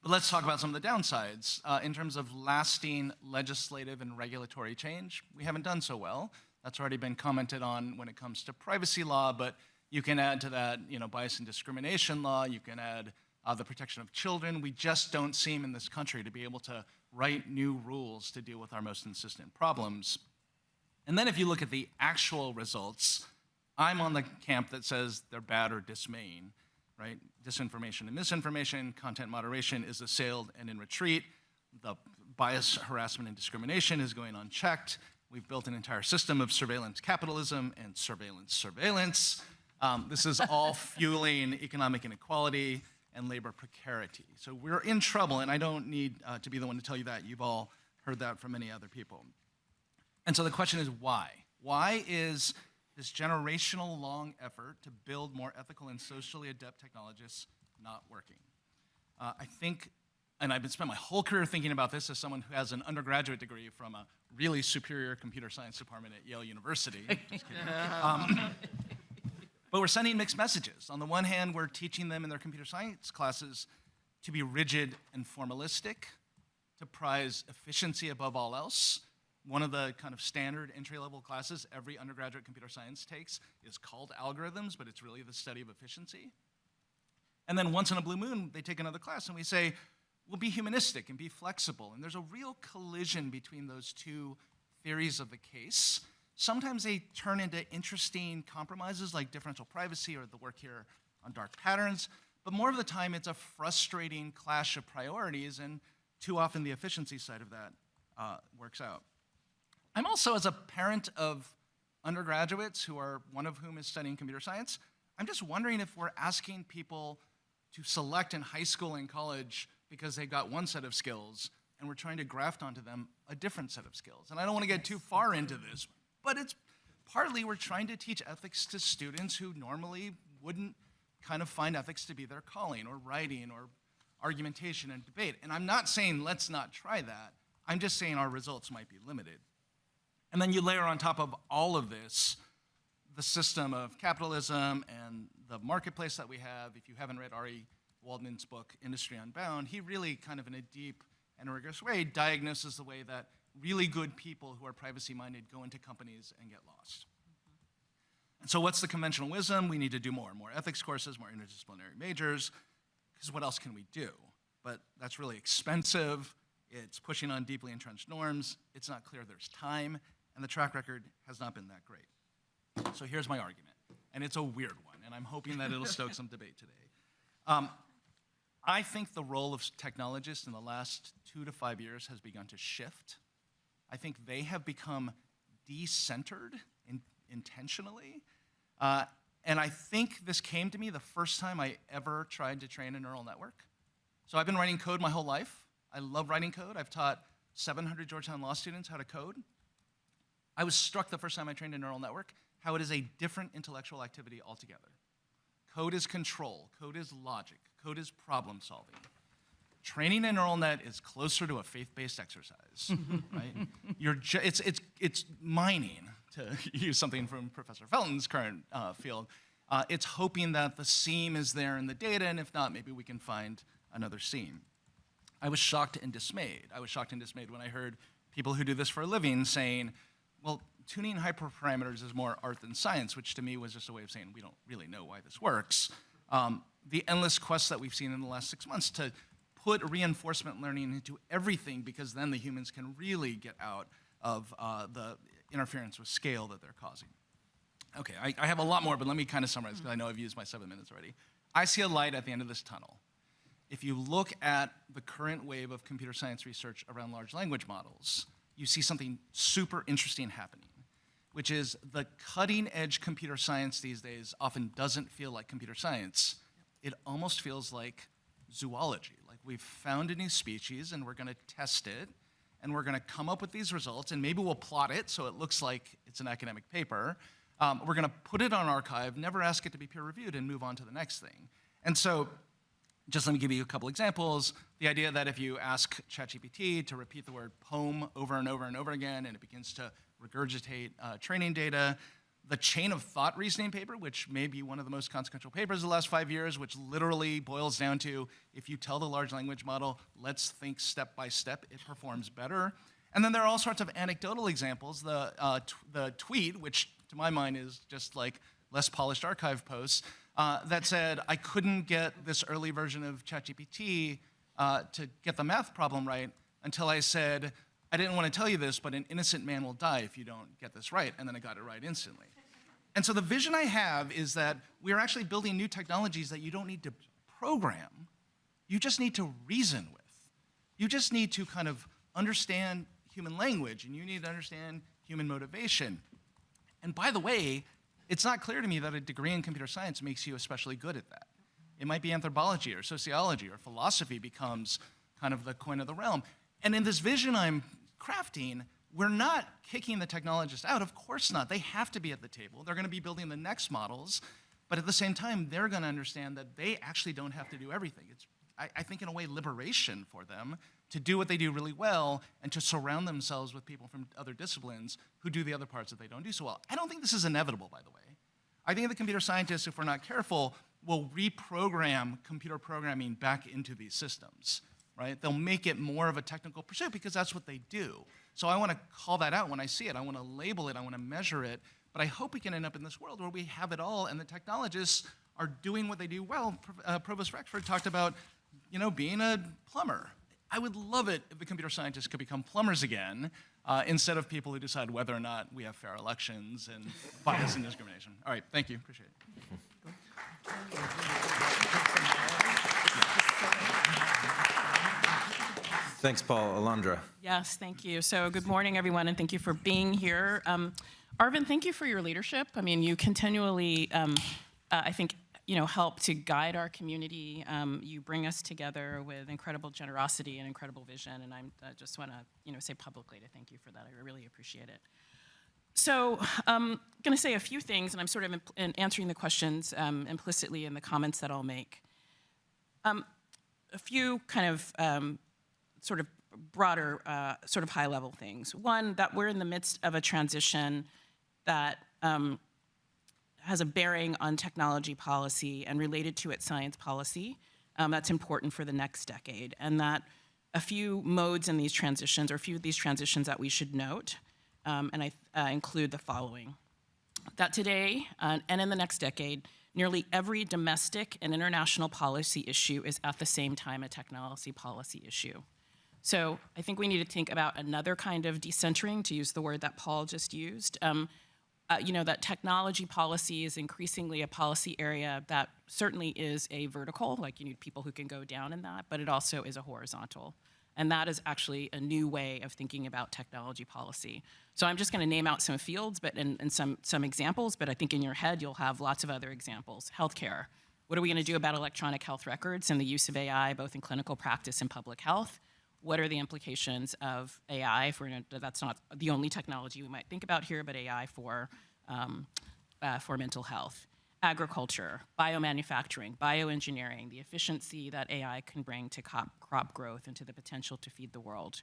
But let's talk about some of the downsides. In terms of lasting legislative and regulatory change, we haven't done so well. That's already been commented on when it comes to privacy law, but you can add to that, bias and discrimination law. You can add the protection of children. We just don't seem in this country to be able to write new rules to deal with our most insistent problems. And then if you look at the actual results, I'm on the camp that says they're bad or dismaying, right? Disinformation and misinformation, content moderation is assailed and in retreat. The bias, harassment, and discrimination is going unchecked. We've built an entire system of surveillance capitalism and surveillance. This is all fueling economic inequality and labor precarity. So we're in trouble, and I don't need to be the one to tell you that. You've all heard that from many other people. And so the question is why? Why is this generational long effort to build more ethical and socially adept technologists not working? I think, and I've been spending my whole career thinking about this as someone who has an undergraduate degree from a really superior computer science department at Yale University. Just kidding. But we're sending mixed messages. On the one hand, we're teaching them in their computer science classes to be rigid and formalistic, to prize efficiency above all else. One of the kind of standard entry-level classes every undergraduate computer science takes is called algorithms, but it's really the study of efficiency. And then once in a blue moon, they take another class and we say, well, be humanistic and be flexible. And there's a real collision between those two theories of the case. Sometimes they turn into interesting compromises like differential privacy or the work here on dark patterns, but more of the time it's a frustrating clash of priorities, and too often the efficiency side of that works out. I'm also, as a parent of undergraduates, one of whom is studying computer science, I'm just wondering if we're asking people to select in high school and college because they got one set of skills, and we're trying to graft onto them a different set of skills. And I don't want to get too far into this, but it's partly we're trying to teach ethics to students who normally wouldn't kind of find ethics to be their calling, or writing, or argumentation and debate. And I'm not saying let's not try that. I'm just saying our results might be limited. And then you layer on top of all of this the system of capitalism and the marketplace that we have. If you haven't read Ari Waldman's book, Industry Unbound, he really kind of in a deep and rigorous way diagnoses the way that really good people who are privacy-minded go into companies and get lost. And so what's the conventional wisdom? We need to do more ethics courses, more interdisciplinary majors, because what else can we do? But that's really expensive. It's pushing on deeply entrenched norms. It's not clear there's time, and the track record has not been that great. So here's my argument, and it's a weird one, and I'm hoping that it'll stoke some debate today. I think the role of technologists in the last 2 to 5 years has begun to shift. I think they have become decentered intentionally. And I think this came to me the first time I ever tried to train a neural network. So I've been writing code my whole life. I love writing code. I've taught 700 Georgetown law students how to code. I was struck the first time I trained a neural network how it is a different intellectual activity altogether. Code is control. Code is logic. Code is problem solving. Training a neural net is closer to a faith-based exercise, right? It's mining, to use something from Professor Felten's current field. It's hoping that the seam is there in the data, and if not, maybe we can find another seam. I was shocked and dismayed. I was shocked and dismayed when I heard people who do this for a living saying, well, tuning hyperparameters is more art than science, which to me was just a way of saying we don't really know why this works. the endless quest that we've seen in the last 6 months to put reinforcement learning into everything, because then the humans can really get out of the interference with scale that they're causing. Okay, I have a lot more, but let me kind of summarize, because I know I've used my 7 minutes already. I see a light at the end of this tunnel. If you look at the current wave of computer science research around large language models, you see something super interesting happening, which is the cutting edge computer science these days often doesn't feel like computer science. It almost feels like zoology. Like we've found a new species and we're gonna test it and we're gonna come up with these results and maybe we'll plot it so it looks like it's an academic paper. We're gonna put it on archive, never ask it to be peer reviewed, and move on to the next thing. And so, just let me give you a couple examples. The idea that if you ask ChatGPT to repeat the word poem over and over and over again, and it begins to regurgitate training data. The chain of thought reasoning paper, which may be one of the most consequential papers of the last 5 years, which literally boils down to, if you tell the large language model, let's think step by step, it performs better. And then there are all sorts of anecdotal examples. The tweet, which to my mind is just like less polished archive posts, that said, I couldn't get this early version of ChatGPT to get the math problem right until I said, I didn't want to tell you this, but an innocent man will die if you don't get this right. And then I got it right instantly. And so the vision I have is that we're actually building new technologies that you don't need to program. You just need to reason with. You just need to kind of understand human language, and you need to understand human motivation. And by the way, it's not clear to me that a degree in computer science makes you especially good at that. It might be anthropology or sociology or philosophy becomes kind of the coin of the realm. And in this vision I'm crafting, we're not kicking the technologists out. Of course not. They have to be at the table. They're going to be building the next models. But at the same time, they're going to understand that they actually don't have to do everything. It's, I think, in a way, liberation for them to do what they do really well and to surround themselves with people from other disciplines who do the other parts that they don't do so well. I don't think this is inevitable, by the way. I think the computer scientists, if we're not careful, will reprogram computer programming back into these systems, right? They'll make it more of a technical pursuit because that's what they do. So I want to call that out when I see it. I want to label it. I want to measure it. But I hope we can end up in this world where we have it all and the technologists are doing what they do well. Provost Rexford talked about, being a plumber. I would love it if the computer scientists could become plumbers again, instead of people who decide whether or not we have fair elections and bias and discrimination. All right, thank you, appreciate it. Thanks, Paul. Alondra. Yes, thank you. So good morning, everyone, and thank you for being here. Arvind, thank you for your leadership. I mean, you continually, I think, help to guide our community. You bring us together with incredible generosity and incredible vision, and I just want to, say publicly to thank you for that. I really appreciate it. So I'm going to say a few things, and I'm sort of answering the questions implicitly in the comments that I'll make. A few kind of sort of broader, sort of high-level things. One, that we're in the midst of a transition that has a bearing on technology policy and related to it science policy. That's important for the next decade, and that a few modes in these transitions, or a few of these transitions that we should note, and I include the following. That today, and in the next decade, nearly every domestic and international policy issue is at the same time a technology policy issue. So I think we need to think about another kind of decentering, to use the word that Paul just used. That technology policy is increasingly a policy area that certainly is a vertical, like you need people who can go down in that, but it also is a horizontal. And that is actually a new way of thinking about technology policy. So I'm just going to name out some fields and some examples, but I think in your head you'll have lots of other examples. Healthcare. What are we going to do about electronic health records and the use of AI, both in clinical practice and public health? What are the implications of AI that's not the only technology we might think about here, but AI for mental health? Agriculture, biomanufacturing, bioengineering, the efficiency that AI can bring to crop growth and to the potential to feed the world.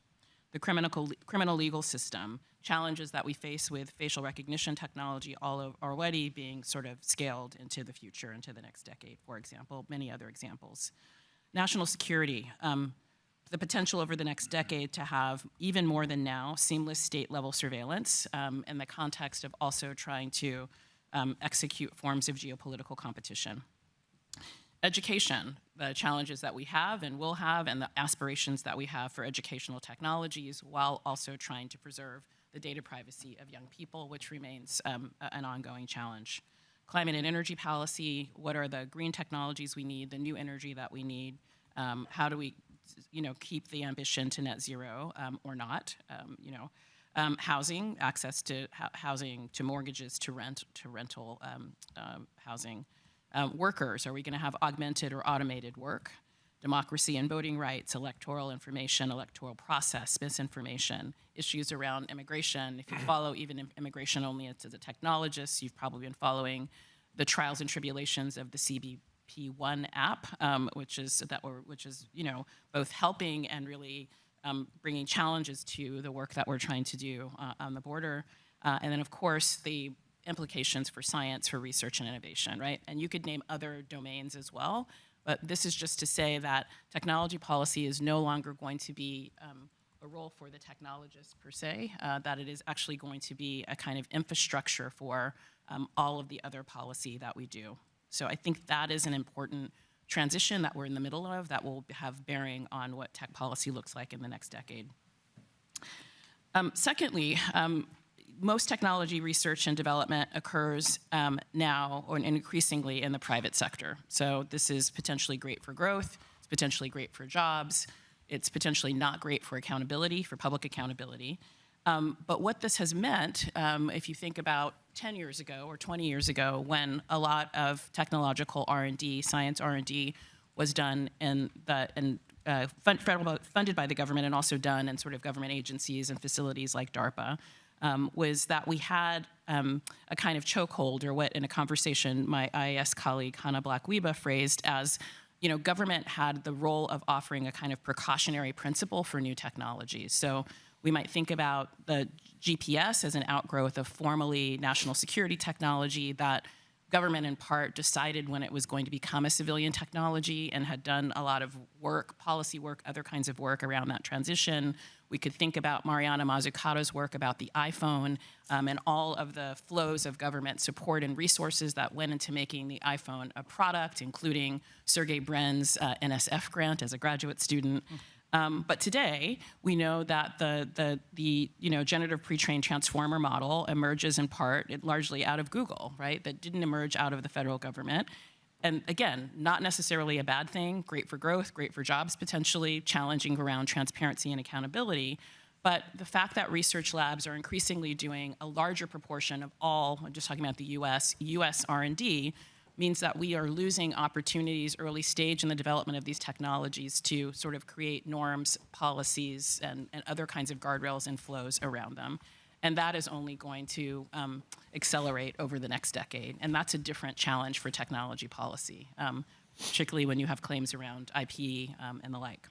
The criminal legal system, challenges that we face with facial recognition technology already being sort of scaled into the future, into the next decade, for example, many other examples. National security, the potential over the next decade to have, even more than now, seamless state-level surveillance in the context of also trying to execute forms of geopolitical competition. Education, the challenges that we have and will have, and the aspirations that we have for educational technologies, while also trying to preserve the data privacy of young people, which remains an ongoing challenge. Climate and energy policy, what are the green technologies we need, the new energy that we need, how do we keep the ambition to net zero or not, housing, access to housing, to mortgages, to rental housing. Workers, are we going to have augmented or automated work? Democracy and voting rights, electoral information, electoral process, misinformation, issues around immigration. If you follow even immigration only as a technologist, you've probably been following the trials and tribulations of the CBP1 app, which is both helping and really bringing challenges to the work that we're trying to do on the border. And then, of course, the implications for science, for research and innovation, right? And you could name other domains as well, but this is just to say that technology policy is no longer going to be a role for the technologist per se, that it is actually going to be a kind of infrastructure for all of the other policy that we do. So I think that is an important transition that we're in the middle of that will have bearing on what tech policy looks like in the next decade. Secondly, most technology research and development occurs now or increasingly in the private sector. So this is potentially great for growth, it's potentially great for jobs, it's potentially not great for accountability, for public accountability. But what this has meant, if you think about 10 years ago or 20 years ago, when a lot of technological R&D, science R&D was done funded by the government and also done in sort of government agencies and facilities like DARPA, was that we had a kind of chokehold, or what in a conversation my IAS colleague Hannah Black-Wiba phrased as, government had the role of offering a kind of precautionary principle for new technologies. So we might think about the GPS as an outgrowth of formerly national security technology that government in part decided when it was going to become a civilian technology and had done a lot of work, policy work, other kinds of work around that transition. We could think about Mariana Mazzucato's work about the iPhone and all of the flows of government support and resources that went into making the iPhone a product, including Sergey Brin's NSF grant as a graduate student. But today, we know that the generative pre-trained transformer model emerges in part, largely out of Google, right? That didn't emerge out of the federal government. And again, not necessarily a bad thing, great for growth, great for jobs potentially, challenging around transparency and accountability. But the fact that research labs are increasingly doing a larger proportion of all, I'm just talking about the US R&D, means that we are losing opportunities early stage in the development of these technologies to sort of create norms, policies, and other kinds of guardrails and flows around them. And that is only going to accelerate over the next decade. And that's a different challenge for technology policy, particularly when you have claims around IP and the like.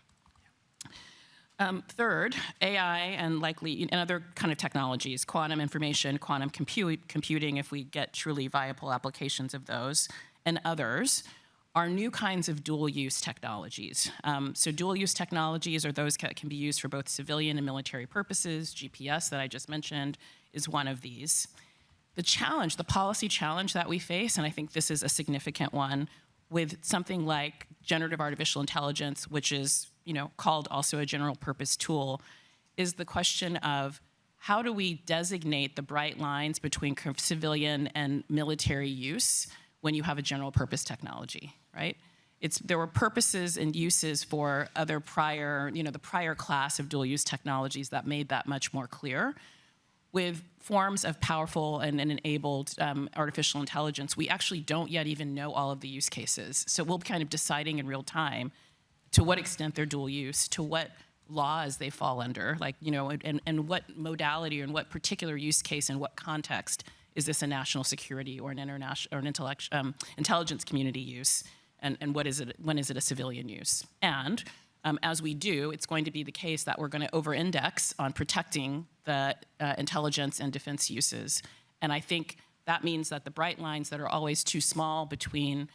Third, AI and likely other kind of technologies, quantum information, quantum computing, if we get truly viable applications of those, and others, are new kinds of dual-use technologies. So dual-use technologies are those that can be used for both civilian and military purposes. GPS that I just mentioned is one of these. The challenge, the policy challenge that we face, and I think this is a significant one, with something like generative artificial intelligence, which is called also a general purpose tool, is the question of how do we designate the bright lines between civilian and military use when you have a general purpose technology, right? There were purposes and uses for other prior, the prior class of dual use technologies that made that much more clear. With forms of powerful and enabled artificial intelligence, we actually don't yet even know all of the use cases. So we'll be kind of deciding in real time to what extent they're dual use, to what laws they fall under, and what modality or in what particular use case and what context is this a national security or an international or an intelligence community use, and when is it a civilian use? And as we do, it's going to be the case that we're going to over-index on protecting the intelligence and defense uses. And I think that means that the bright lines that are always too small between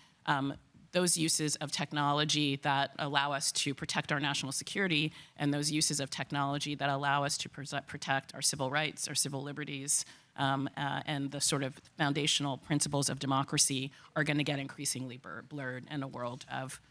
those uses of technology that allow us to protect our national security and those uses of technology that allow us to protect our civil rights, our civil liberties, and the sort of foundational principles of democracy are going to get increasingly blurred in a world of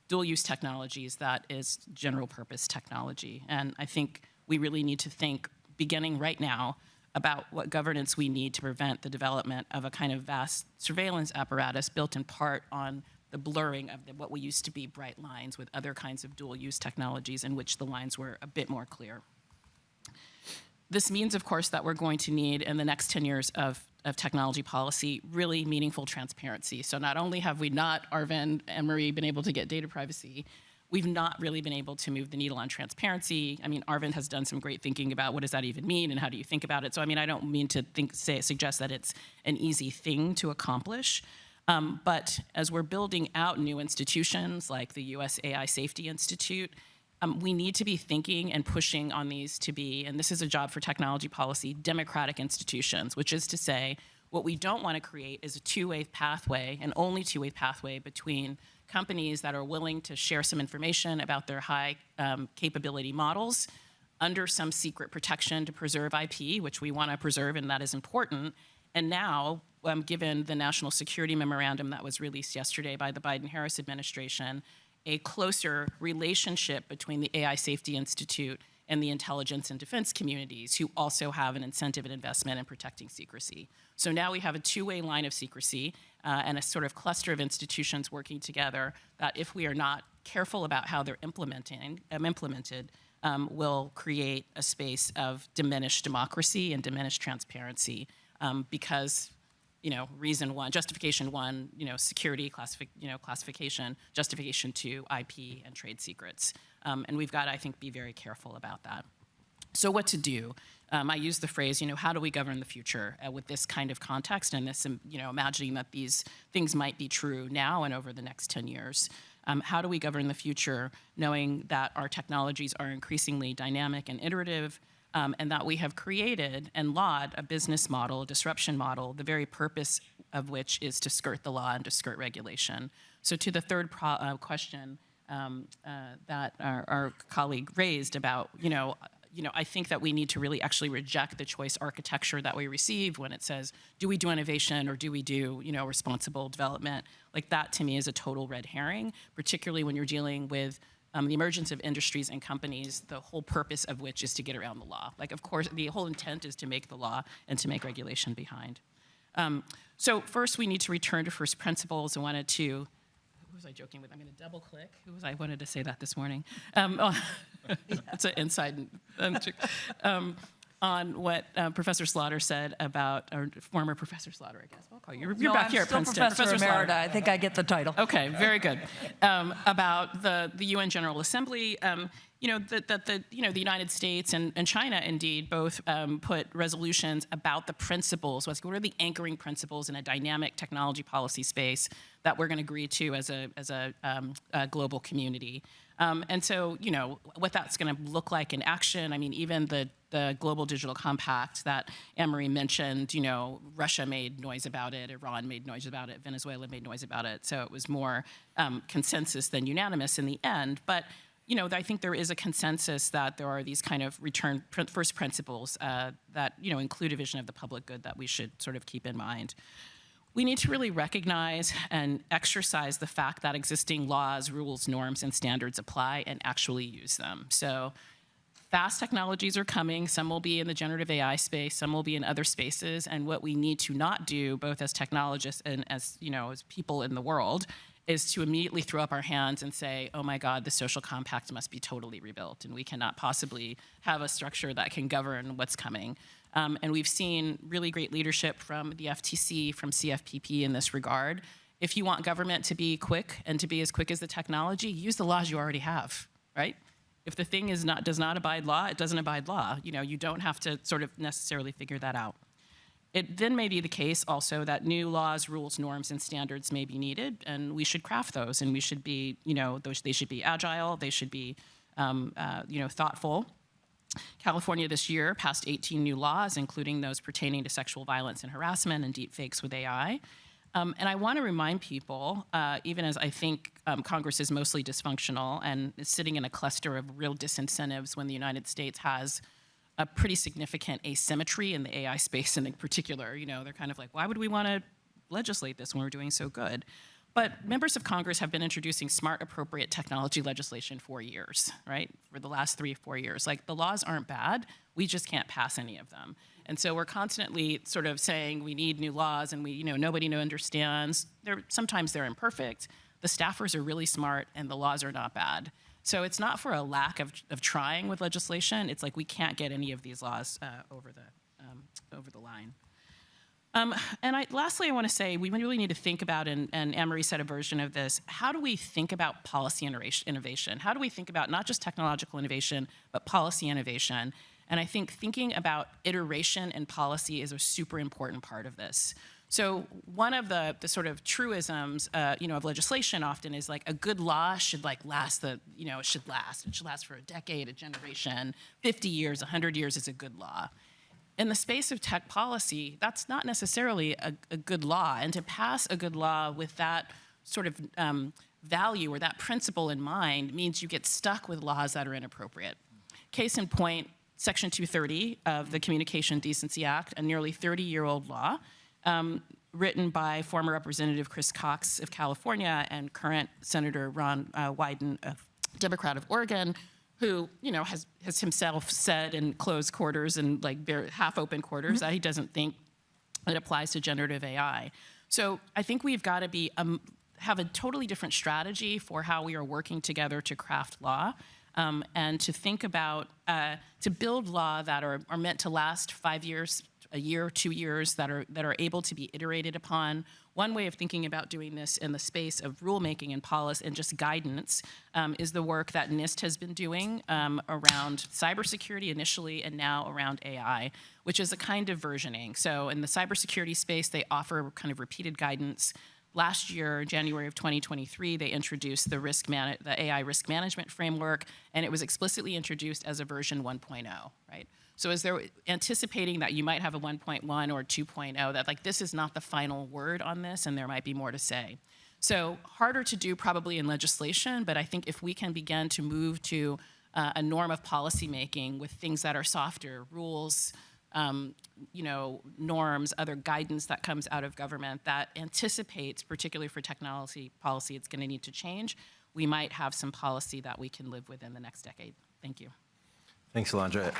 dual-use technologies that is general-purpose technology. And I think we really need to think, beginning right now, about what governance we need to prevent the development of a kind of vast surveillance apparatus built in part on the blurring of what we used to be bright lines with other kinds of dual-use technologies in which the lines were a bit more clear. This means, of course, that we're going to need, in the next 10 years of technology policy, really meaningful transparency. So not only have we not, Arvind and Marie, been able to get data privacy, we've not really been able to move the needle on transparency. I mean, Arvind has done some great thinking about what does that even mean and how do you think about it. So I mean, I don't mean to suggest that it's an easy thing to accomplish. But as we're building out new institutions like the US AI Safety Institute, we need to be thinking and pushing on these to be, and this is a job for technology policy, democratic institutions, which is to say, what we don't want to create is a two-way pathway, an only two-way pathway between companies that are willing to share some information about their high capability models under some secret protection to preserve IP, which we want to preserve and that is important. And now, given the national security memorandum that was released yesterday by the Biden-Harris administration, a closer relationship between the AI Safety Institute and the intelligence and defense communities who also have an incentive and investment in protecting secrecy. So now we have a two-way line of secrecy and a sort of cluster of institutions working together that if we are not careful about how they're implemented, will create a space of diminished democracy and diminished transparency because, reason one, justification one, security, classification, justification two, IP and trade secrets. And we've got to, I think, be very careful about that. So what to do? I use the phrase, how do we govern the future with this kind of context and this, imagining that these things might be true now and over the next 10 years. How do we govern the future knowing that our technologies are increasingly dynamic and iterative, and that we have created and laud a business model, a disruption model, the very purpose of which is to skirt the law and to skirt regulation. So to the third question that our colleague raised about, I think that we need to really actually reject the choice architecture that we receive when it says, do we do innovation or do we do, responsible development? Like that to me is a total red herring, particularly when you're dealing with the emergence of industries and companies, the whole purpose of which is to get around the law. Like, of course, the whole intent is to make the law and to make regulation behind. So first, we need to return to first principles. I wanted to, who was I joking with? I'm going to double click. Who was I wanted to say that this morning? It's an inside on what Professor Slaughter said about, or former Professor Slaughter, I guess. I'll call you. You're back here at Princeton. Professor Emerita. I think I get the title. Okay, very good. About the UN General Assembly. The United States and China indeed both put resolutions about the principles. What are the anchoring principles in a dynamic technology policy space that we're going to agree to as a global community? And so, what that's going to look like in action. I mean, even the Global Digital Compact that Anne-Marie mentioned, Russia made noise about it, Iran made noise about it, Venezuela made noise about it. So it was more consensus than unanimous in the end. But I think there is a consensus that there are these kind of first principles that, include a vision of the public good that we should sort of keep in mind. We need to really recognize and exercise the fact that existing laws, rules, norms, and standards apply and actually use them. So fast technologies are coming. Some will be in the generative AI space. Some will be in other spaces. And what we need to not do, both as technologists and as people in the world, is to immediately throw up our hands and say, oh my God, the social compact must be totally rebuilt, and we cannot possibly have a structure that can govern what's coming. And we've seen really great leadership from the FTC, from CFPP in this regard. If you want government to be quick and to be as quick as the technology, use the laws you already have, right? If the thing does not abide law, it doesn't abide law. You don't have to sort of necessarily figure that out. It then may be the case also that new laws, rules, norms, and standards may be needed, and we should craft those, and we should be, they should be agile, they should be, thoughtful. California this year passed 18 new laws, including those pertaining to sexual violence and harassment and deepfakes with AI. And I want to remind people, even as I think Congress is mostly dysfunctional and is sitting in a cluster of real disincentives when the United States has a pretty significant asymmetry in the AI space in particular. You know, they're kind of like, why would we want to legislate this when we're doing so good? But members of Congress have been introducing smart, appropriate technology legislation for years, right? For the last 3 or 4 years. Like, the laws aren't bad, we just can't pass any of them. And so we're constantly sort of saying we need new laws, and nobody understands. Sometimes they're imperfect, the staffers are really smart, and the laws are not bad. So it's not for a lack of trying with legislation, it's like we can't get any of these laws over the line. Lastly, I want to say we really need to think about, and Anne-Marie said a version of this, how do we think about policy innovation? How do we think about not just technological innovation, but policy innovation? And I think thinking about iteration and policy is a super important part of this. So one of the sort of truisms, of legislation often is like a good law should last. It should last for a decade, a generation, 50 years, 100 years is a good law. In the space of tech policy, that's not necessarily a good law. And to pass a good law with that sort of value or that principle in mind means you get stuck with laws that are inappropriate. Case in point, Section 230 of the Communication Decency Act, a nearly 30-year-old law, written by former Representative Chris Cox of California and current Senator Ron Wyden, a Democrat of Oregon, who has himself said in closed quarters and half-open quarters that he doesn't think it applies to generative AI. So I think we've got to have a totally different strategy for how we are working together to craft law. And to think about, to build law that are meant to last 5 years, a year, 2 years, that are able to be iterated upon. One way of thinking about doing this in the space of rulemaking and policy and just guidance is the work that NIST has been doing around cybersecurity initially and now around AI, which is a kind of versioning. So in the cybersecurity space, they offer kind of repeated guidance. Last year, January of 2023, they introduced the AI risk management framework, and it was explicitly introduced as a version 1.0, right? So as they're anticipating that you might have a 1.1 or 2.0, that this is not the final word on this, and there might be more to say. So harder to do probably in legislation, but I think if we can begin to move to a norm of policymaking with things that are softer, rules, norms, other guidance that comes out of government that anticipates, particularly for technology policy, it's going to need to change, we might have some policy that we can live with in the next decade. Thank you. Thanks, Alondra.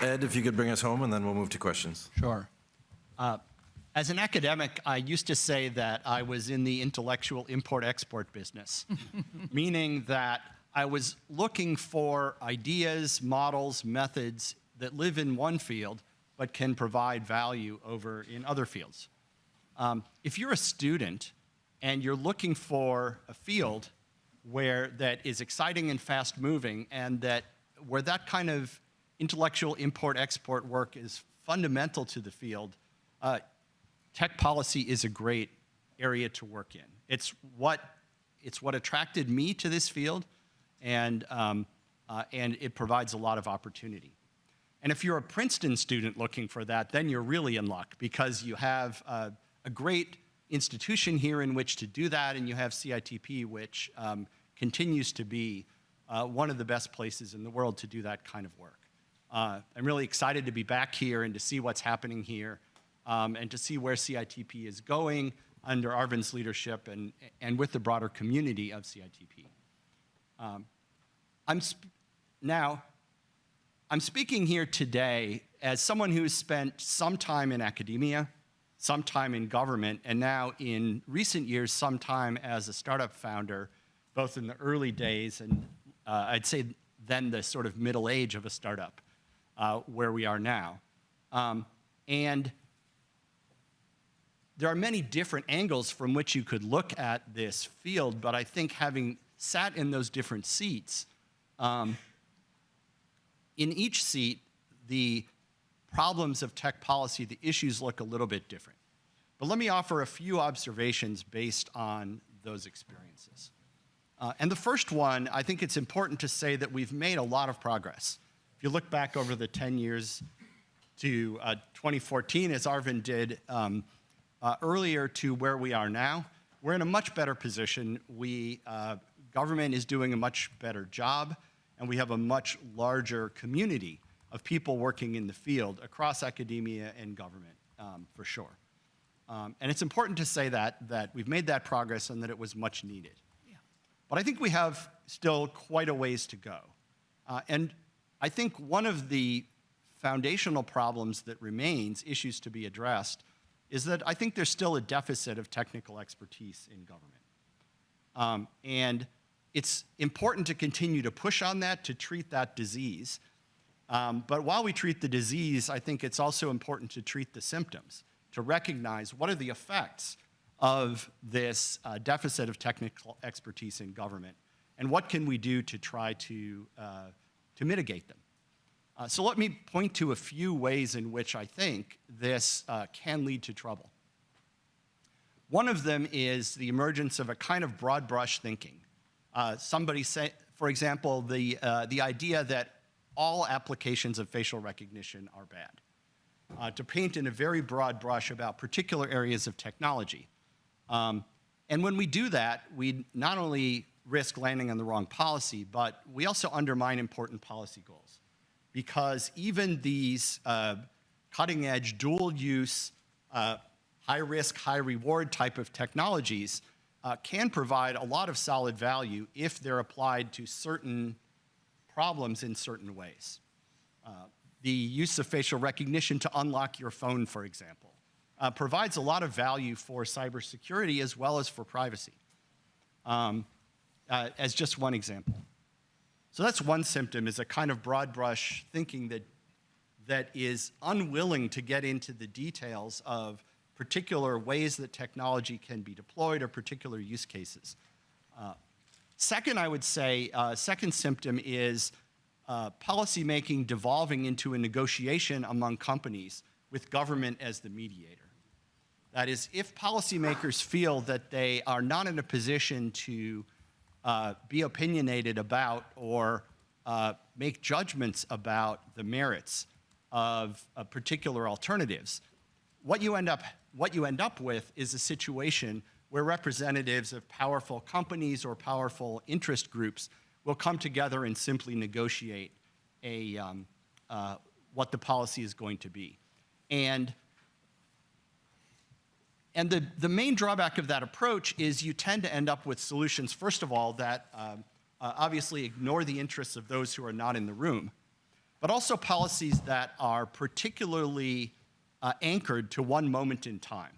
Ed, if you could bring us home, and then we'll move to questions. Sure. As an academic, I used to say that I was in the intellectual import-export business, meaning that I was looking for ideas, models, methods that live in one field but can provide value over in other fields. If you're a student and you're looking for a field that is exciting and fast-moving and where that kind of intellectual import-export work is fundamental to the field, tech policy is a great area to work in. It's what attracted me to this field, and it provides a lot of opportunity. And if you're a Princeton student looking for that, then you're really in luck, because you have a great institution here in which to do that, and you have CITP, which continues to be one of the best places in the world to do that kind of work. I'm really excited to be back here and to see what's happening here, and to see where CITP is going under Arvind's leadership and with the broader community of CITP. I'm speaking here today as someone who's spent some time in academia, some time in government, and now in recent years, some time as a startup founder, both in the early days and I'd say then the sort of middle age of a startup, where we are now. And there are many different angles from which you could look at this field, but I think having sat in those different seats, in each seat, the problems of tech policy, the issues look a little bit different. But let me offer a few observations based on those experiences. And the first one, I think it's important to say that we've made a lot of progress. If you look back over the 10 years to 2014, as Arvind did earlier, to where we are now, we're in a much better position. Government is doing a much better job and we have a much larger community of people working in the field across academia and government, for sure. And it's important to say that we've made that progress and that it was much needed. Yeah. But I think we have still quite a ways to go. And I think one of the foundational problems that remains, issues to be addressed, is that I think there's still a deficit of technical expertise in government. And it's important to continue to push on that, to treat that disease. But while we treat the disease, I think it's also important to treat the symptoms, to recognize what are the effects of this deficit of technical expertise in government, and what can we do to try to mitigate them. So let me point to a few ways in which I think this can lead to trouble. One of them is the emergence of a kind of broad brush thinking. Somebody say, for example, the idea that all applications of facial recognition are bad. To paint in a very broad brush about particular areas of technology. And when we do that, we not only risk landing on the wrong policy, but we also undermine important policy goals. Because even these cutting-edge, dual-use, high-risk, high-reward type of technologies can provide a lot of solid value if they're applied to certain problems in certain ways. The use of facial recognition to unlock your phone, for example, provides a lot of value for cybersecurity as well as for privacy, as just one example. So that's one symptom, is a kind of broad brush thinking that is unwilling to get into the details of particular ways that technology can be deployed or particular use cases. Second, I would say, second symptom is policymaking devolving into a negotiation among companies with government as the mediator. That is, if policymakers feel that they are not in a position to be opinionated about or make judgments about the merits of particular alternatives, what you end up with is a situation where representatives of powerful companies or powerful interest groups will come together and simply negotiate what the policy is going to be. And the main drawback of that approach is you tend to end up with solutions, first of all, that obviously ignore the interests of those who are not in the room, but also policies that are particularly anchored to one moment in time.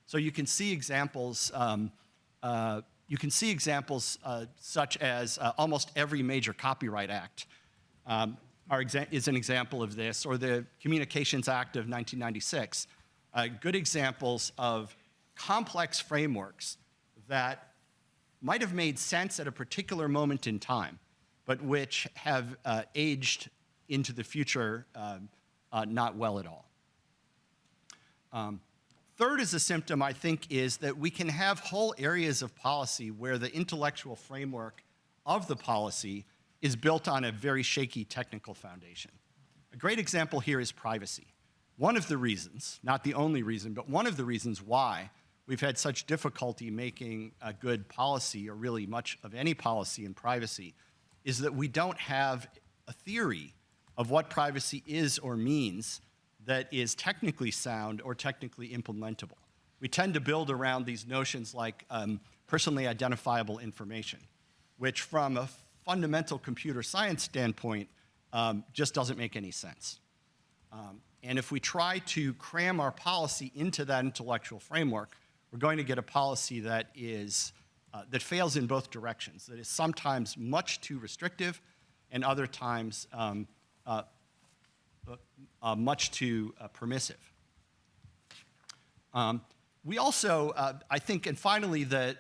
So you can see examples. Such as almost every major copyright act is an example of this, or the Communications Act of 1996. Good examples of complex frameworks that might have made sense at a particular moment in time, but which have aged into the future not well at all. Third is a symptom, I think, is that we can have whole areas of policy where the intellectual framework of the policy is built on a very shaky technical foundation. A great example here is privacy. One of the reasons, not the only reason, but one of the reasons why we've had such difficulty making a good policy, or really much of any policy in privacy, is that we don't have a theory of what privacy is or means that is technically sound or technically implementable. We tend to build around these notions like personally identifiable information, which from a fundamental computer science standpoint just doesn't make any sense. And if we try to cram our policy into that intellectual framework, we're going to get a policy that fails in both directions, that is sometimes much too restrictive and other times much too permissive. We also, I think, and finally, the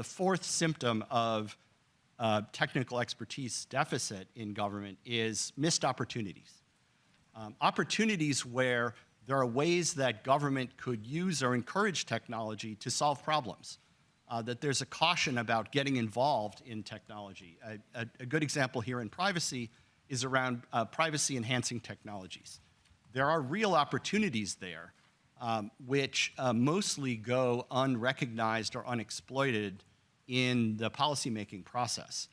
fourth symptom of technical expertise deficit in government is missed opportunities. Opportunities where there are ways that government could use or encourage technology to solve problems. That there's a caution about getting involved in technology. A good example here in privacy is around privacy-enhancing technologies. There are real opportunities there, which mostly go unrecognized or unexploited in the policymaking process.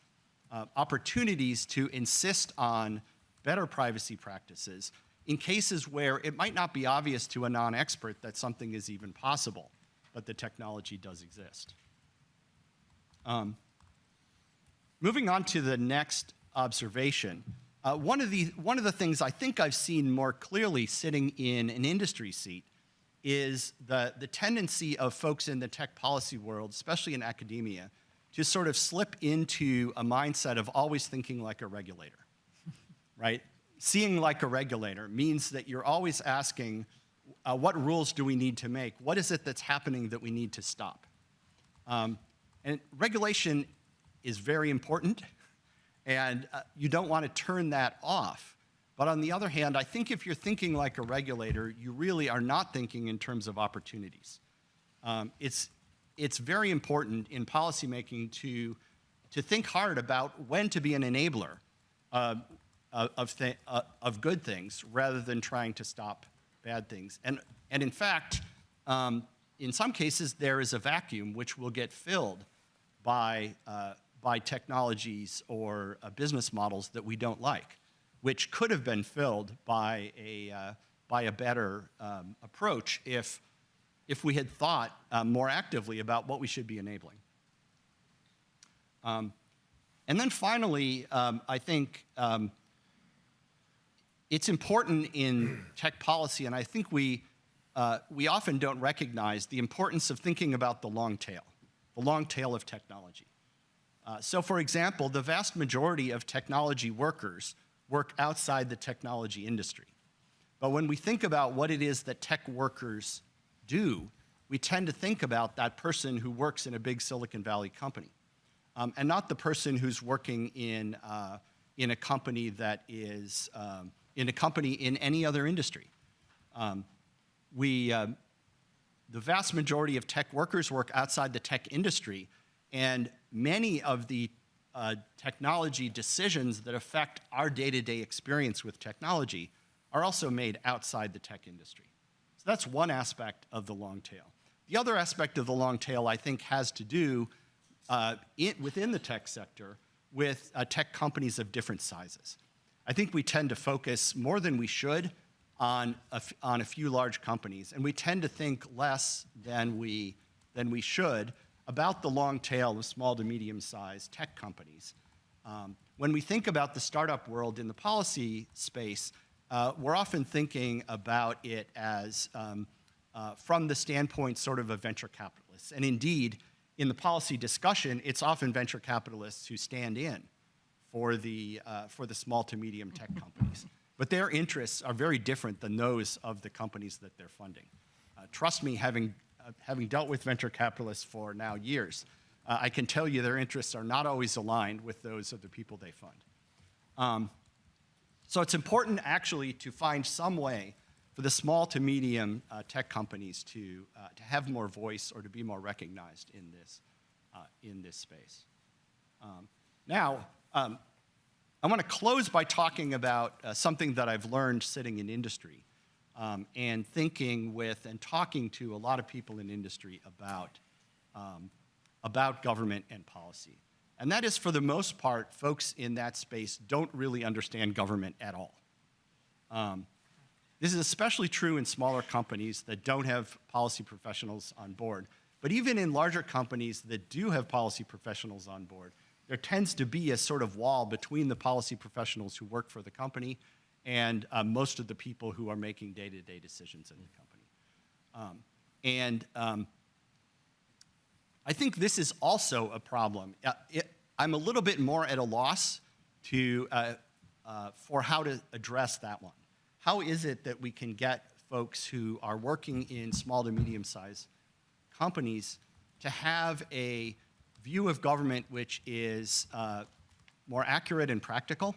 opportunities to insist on better privacy practices in cases where it might not be obvious to a non-expert that something is even possible, but the technology does exist. Moving on to the next observation, one of the things I think I've seen more clearly sitting in an industry seat is the tendency of folks in the tech policy world, especially in academia, to sort of slip into a mindset of always thinking like a regulator, right? Seeing like a regulator means that you're always asking, what rules do we need to make? What is it that's happening that we need to stop? And regulation is very important, and you don't want to turn that off. But on the other hand, I think if you're thinking like a regulator, you really are not thinking in terms of opportunities. It's very important in policymaking to think hard about when to be an enabler of good things rather than trying to stop bad things. And in fact, in some cases, there is a vacuum which will get filled by technologies or business models that we don't like, which could have been filled by a better approach if we had thought more actively about what we should be enabling. And then finally, I think it's important in tech policy, and I think we often don't recognize the importance of thinking about the long tail of technology. So for example, the vast majority of technology workers work outside the technology industry. But when we think about what it is that tech workers do, we tend to think about that person who works in a big Silicon Valley company, and not the person who's working in a company that is in any other industry. The vast majority of tech workers work outside the tech industry, and many of the technology decisions that affect our day-to-day experience with technology are also made outside the tech industry. So that's one aspect of the long tail. The other aspect of the long tail, I think, has to do within the tech sector with tech companies of different sizes. I think we tend to focus more than we should on a few large companies, and we tend to think less than we should about the long tail of small to medium-sized tech companies. When we think about the startup world in the policy space, we're often thinking about it as from the standpoint sort of venture capitalists. And indeed, in the policy discussion, it's often venture capitalists who stand in for the small to medium tech companies. But their interests are very different than those of the companies that they're funding. Trust me, having dealt with venture capitalists for now years, I can tell you their interests are not always aligned with those of the people they fund. So it's important actually to find some way for the small to medium tech companies to have more voice or to be more recognized in this space. Now, I want to close by talking about something that I've learned sitting in industry and thinking with and talking to a lot of people in industry about government and policy. And that is, for the most part, folks in that space don't really understand government at all. This is especially true in smaller companies that don't have policy professionals on board. But even in larger companies that do have policy professionals on board, there tends to be a sort of wall between the policy professionals who work for the company and most of the people who are making day-to-day decisions in the company. I think this is also a problem. I'm a little bit more at a loss for how to address that one. How is it that we can get folks who are working in small to medium-sized companies to have a view of government which is more accurate and practical,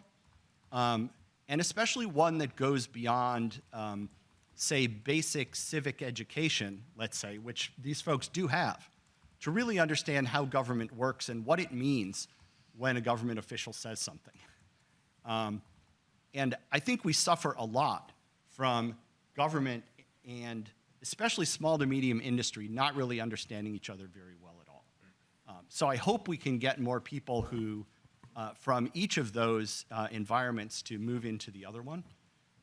and especially one that goes beyond, say, basic civic education, let's say, which these folks do have, to really understand how government works and what it means when a government official says something. And I think we suffer a lot from government and especially small to medium industry not really understanding each other very well at all. So I hope we can get more people who from each of those environments to move into the other one.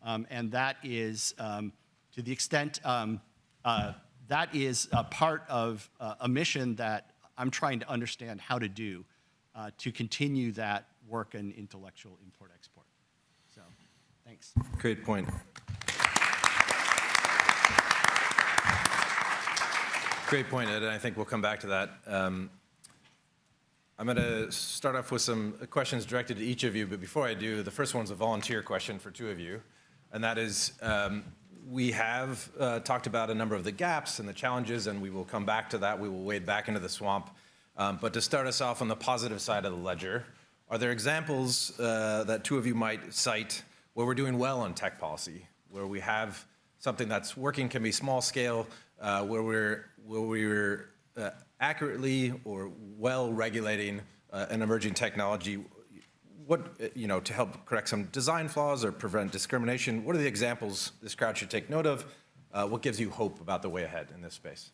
And that is, to the extent, that is a part of a mission that I'm trying to understand how to do to continue that work in intellectual import-export. So, thanks. Great point. Great point, Ed, and I think we'll come back to that. I'm going to start off with some questions directed to each of you, but before I do, the first one's a volunteer question for two of you, and that is, we have talked about a number of the gaps and the challenges, and we will come back to that. We will wade back into the swamp. But to start us off on the positive side of the ledger, are there examples that two of you might cite where we're doing well on tech policy, where we have something that's working, can be small scale, where we're accurately or well regulating an emerging technology? What, to help correct some design flaws or prevent discrimination, what are the examples this crowd should take note of? What gives you hope about the way ahead in this space?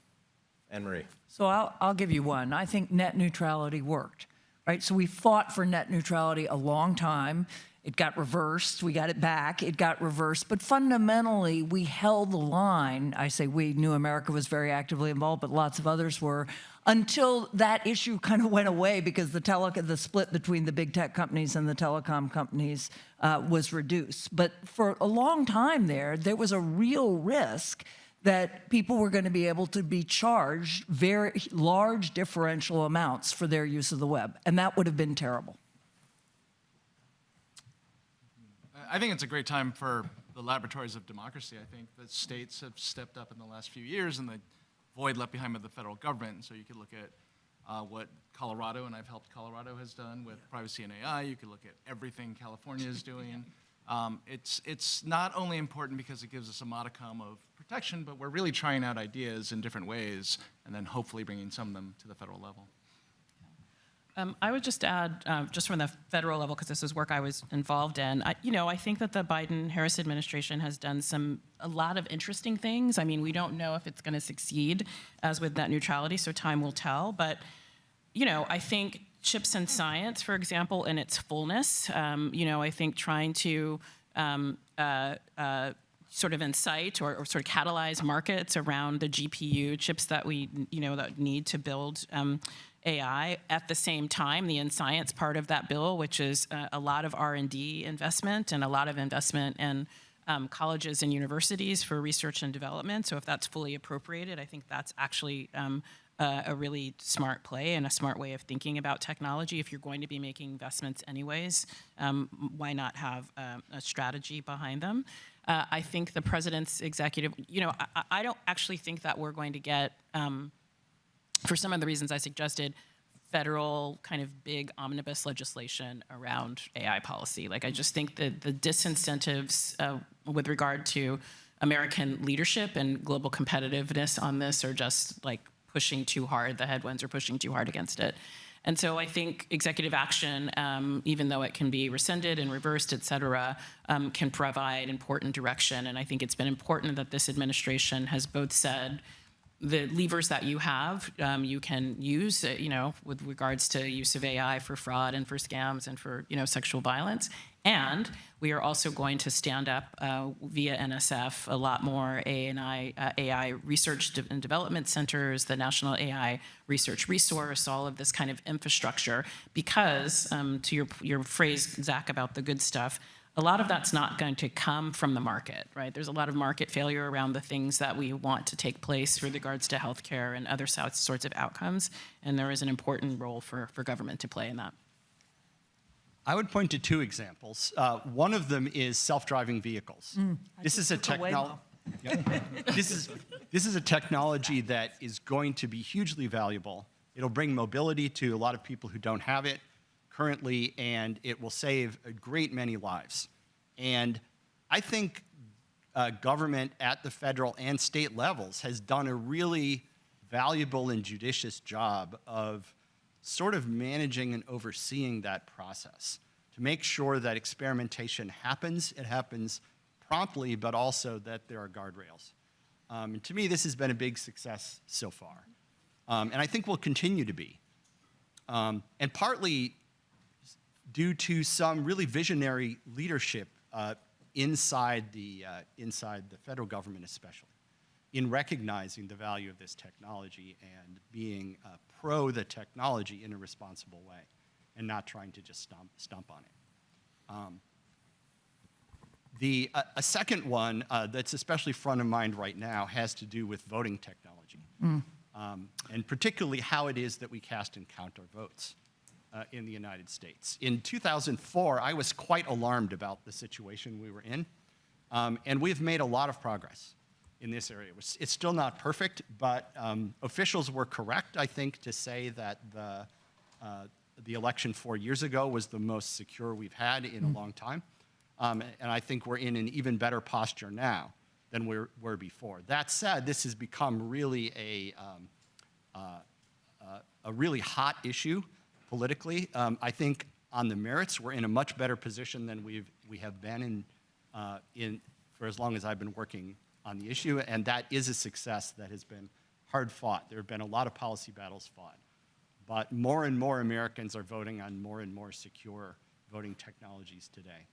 Anne-Marie. So I'll give you one. I think net neutrality worked, right? So we fought for net neutrality a long time. It got reversed. We got it back. It got reversed. But fundamentally, we held the line. I say we, New America was very actively involved, but lots of others were, until that issue kind of went away because the split between the big tech companies and the telecom companies was reduced. But for a long time there was a real risk that people were going to be able to be charged very large differential amounts for their use of the web. And that would have been terrible. I think it's a great time for the laboratories of democracy. I think the states have stepped up in the last few years and the void left behind by the federal government. So you could look at what Colorado, and I've helped Colorado, has done with privacy and AI. You could look at everything California is doing. It's not only important because it gives us a modicum of protection, but we're really trying out ideas in different ways and then hopefully bringing some of them to the federal level. I would just add, just from the federal level, because this is work I was involved in, I think that the Biden-Harris administration has done a lot of interesting things. I mean, we don't know if it's going to succeed as with net neutrality, so time will tell. But, I think chips and science, for example, in its fullness, I think trying to sort of incite or sort of catalyze markets around the GPU chips that we, that need to build AI. At the same time, the in-science part of that bill, which is a lot of R&D investment and a lot of investment in colleges and universities for research and development. So if that's fully appropriated, I think that's actually a really smart play and a smart way of thinking about technology. If you're going to be making investments anyways, why not have a strategy behind them? I think the president's executive, I don't actually think that we're going to get, for some of the reasons I suggested, federal kind of big omnibus legislation around AI policy. Like, I just think that the disincentives with regard to American leadership and global competitiveness on this are just like pushing too hard. The headwinds are pushing too hard against it. And so I think executive action, even though it can be rescinded and reversed, et cetera, can provide important direction. And I think it's been important that this administration has both said, the levers that you have, you can use, with regards to use of AI for fraud and for scams and for, sexual violence. And we are also going to stand up via NSF a lot more AI research and development centers, the National AI Research Resource, all of this kind of infrastructure, because to your phrase, Zach, about the good stuff, a lot of that's not going to come from the market, right? There's a lot of market failure around the things that we want to take place with regards to healthcare and other sorts of outcomes, and there is an important role for government to play in that. I would point to two examples. One of them is self-driving vehicles. This is a technology. This is a technology that is going to be hugely valuable. It'll bring mobility to a lot of people who don't have it currently, and it will save a great many lives. And I think government at the federal and state levels has done a really valuable and judicious job of sort of managing and overseeing that process to make sure that experimentation happens. It happens promptly, but also that there are guardrails. And to me, this has been a big success so far. And I think will continue to be. And partly due to some really visionary leadership inside the federal government especially, in recognizing the value of this technology and being pro the technology in a responsible way and not trying to just stomp on it. A second one that's especially front of mind right now has to do with voting technology, and particularly how it is that we cast and count our votes in the United States. In 2004, I was quite alarmed about the situation we were in, and we've made a lot of progress in this area. It's still not perfect, but officials were correct, I think, to say that the election 4 years ago was the most secure we've had in a long time. And I think we're in an even better posture now than we were before. That said, this has become really a really hot issue politically. I think on the merits, we're in a much better position than we have been in for as long as I've been working on the issue, and that is a success that has been hard fought. There have been a lot of policy battles fought, but more and more Americans are voting on more and more secure voting technologies today.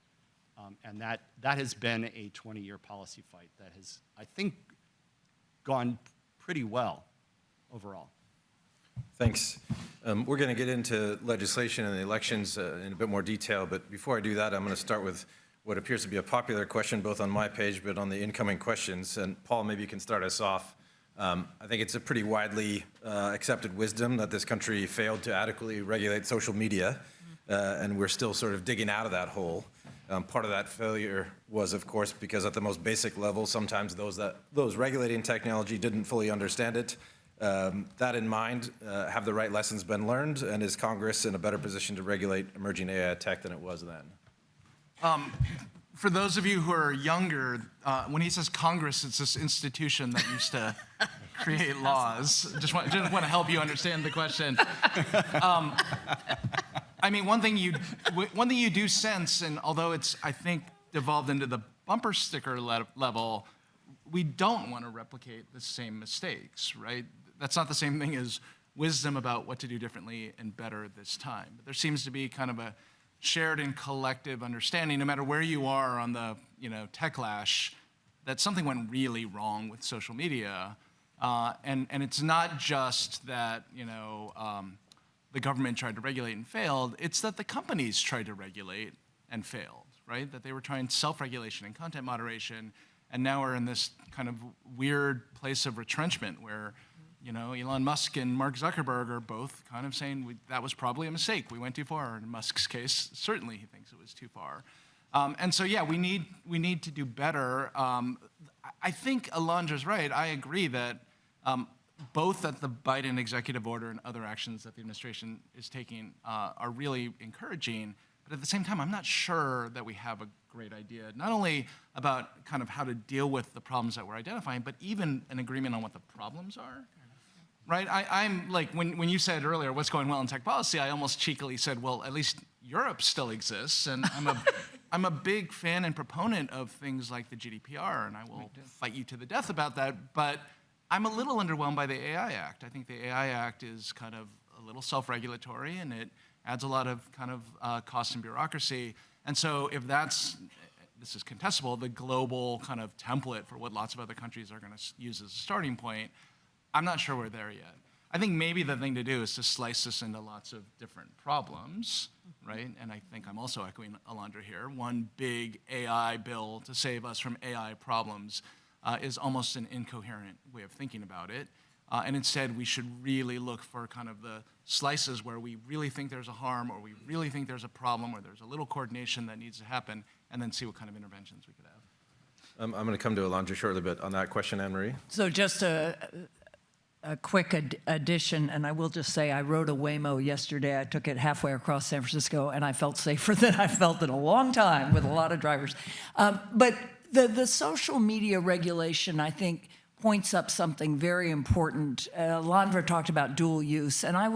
And that has been a 20-year policy fight that has, I think, gone pretty well overall. Thanks. We're going to get into legislation and the elections in a bit more detail, but before I do that, I'm going to start with what appears to be a popular question both on my page but on the incoming questions. And Paul, maybe you can start us off. I think it's a pretty widely accepted wisdom that this country failed to adequately regulate social media, and we're still sort of digging out of that hole. Part of that failure was, of course, because at the most basic level, sometimes those regulating technology didn't fully understand it. That in mind, have the right lessons been learned, and is Congress in a better position to regulate emerging AI tech than it was then? For those of you who are younger, when he says Congress, it's this institution that used to create laws. Just want to help you understand the question. I mean, one thing you do sense, and although it's, I think, devolved into the bumper sticker level, we don't want to replicate the same mistakes, right? That's not the same thing as wisdom about what to do differently and better this time. But there seems to be kind of a shared and collective understanding, no matter where you are on the techlash, that something went really wrong with social media, and it's not just that the government tried to regulate and failed. It's that the companies tried to regulate and failed, right? That they were trying self-regulation and content moderation, and now we're in this kind of weird place of retrenchment where Elon Musk and Mark Zuckerberg are both kind of saying that was probably a mistake. We went too far. In Musk's case, certainly he thinks it was too far. And so, yeah, we need to do better. I think Alondra's right. I agree that both that the Biden executive order and other actions that the administration is taking are really encouraging. But at the same time, I'm not sure that we have a great idea, not only about kind of how to deal with the problems that we're identifying, but even an agreement on what the problems are. Right? I'm like, when you said earlier, what's going well in tech policy, I almost cheekily said, well, at least Europe still exists. And I'm a big fan and proponent of things like the GDPR, and I will fight you to the death about that. But I'm a little underwhelmed by the AI Act. I think the AI Act is kind of a little self-regulatory, and it adds a lot of kind of cost and bureaucracy. And so if this is contestable, the global kind of template for what lots of other countries are going to use as a starting point, I'm not sure we're there yet. I think maybe the thing to do is to slice this into lots of different problems, right? And I think I'm also echoing Alondra here. One big AI bill to save us from AI problems is almost an incoherent way of thinking about it. And instead, we should really look for kind of the slices where we really think there's a harm, or we really think there's a problem, or there's a little coordination that needs to happen, and then see what kind of interventions we could have. I'm going to come to Alondra shortly, but on that question, Anne-Marie? So just a quick addition, and I will just say I rode a Waymo yesterday. I took it halfway across San Francisco, and I felt safer than I felt in a long time with a lot of drivers. But the social media regulation, I think, points up something very important. Alondra talked about dual use, and I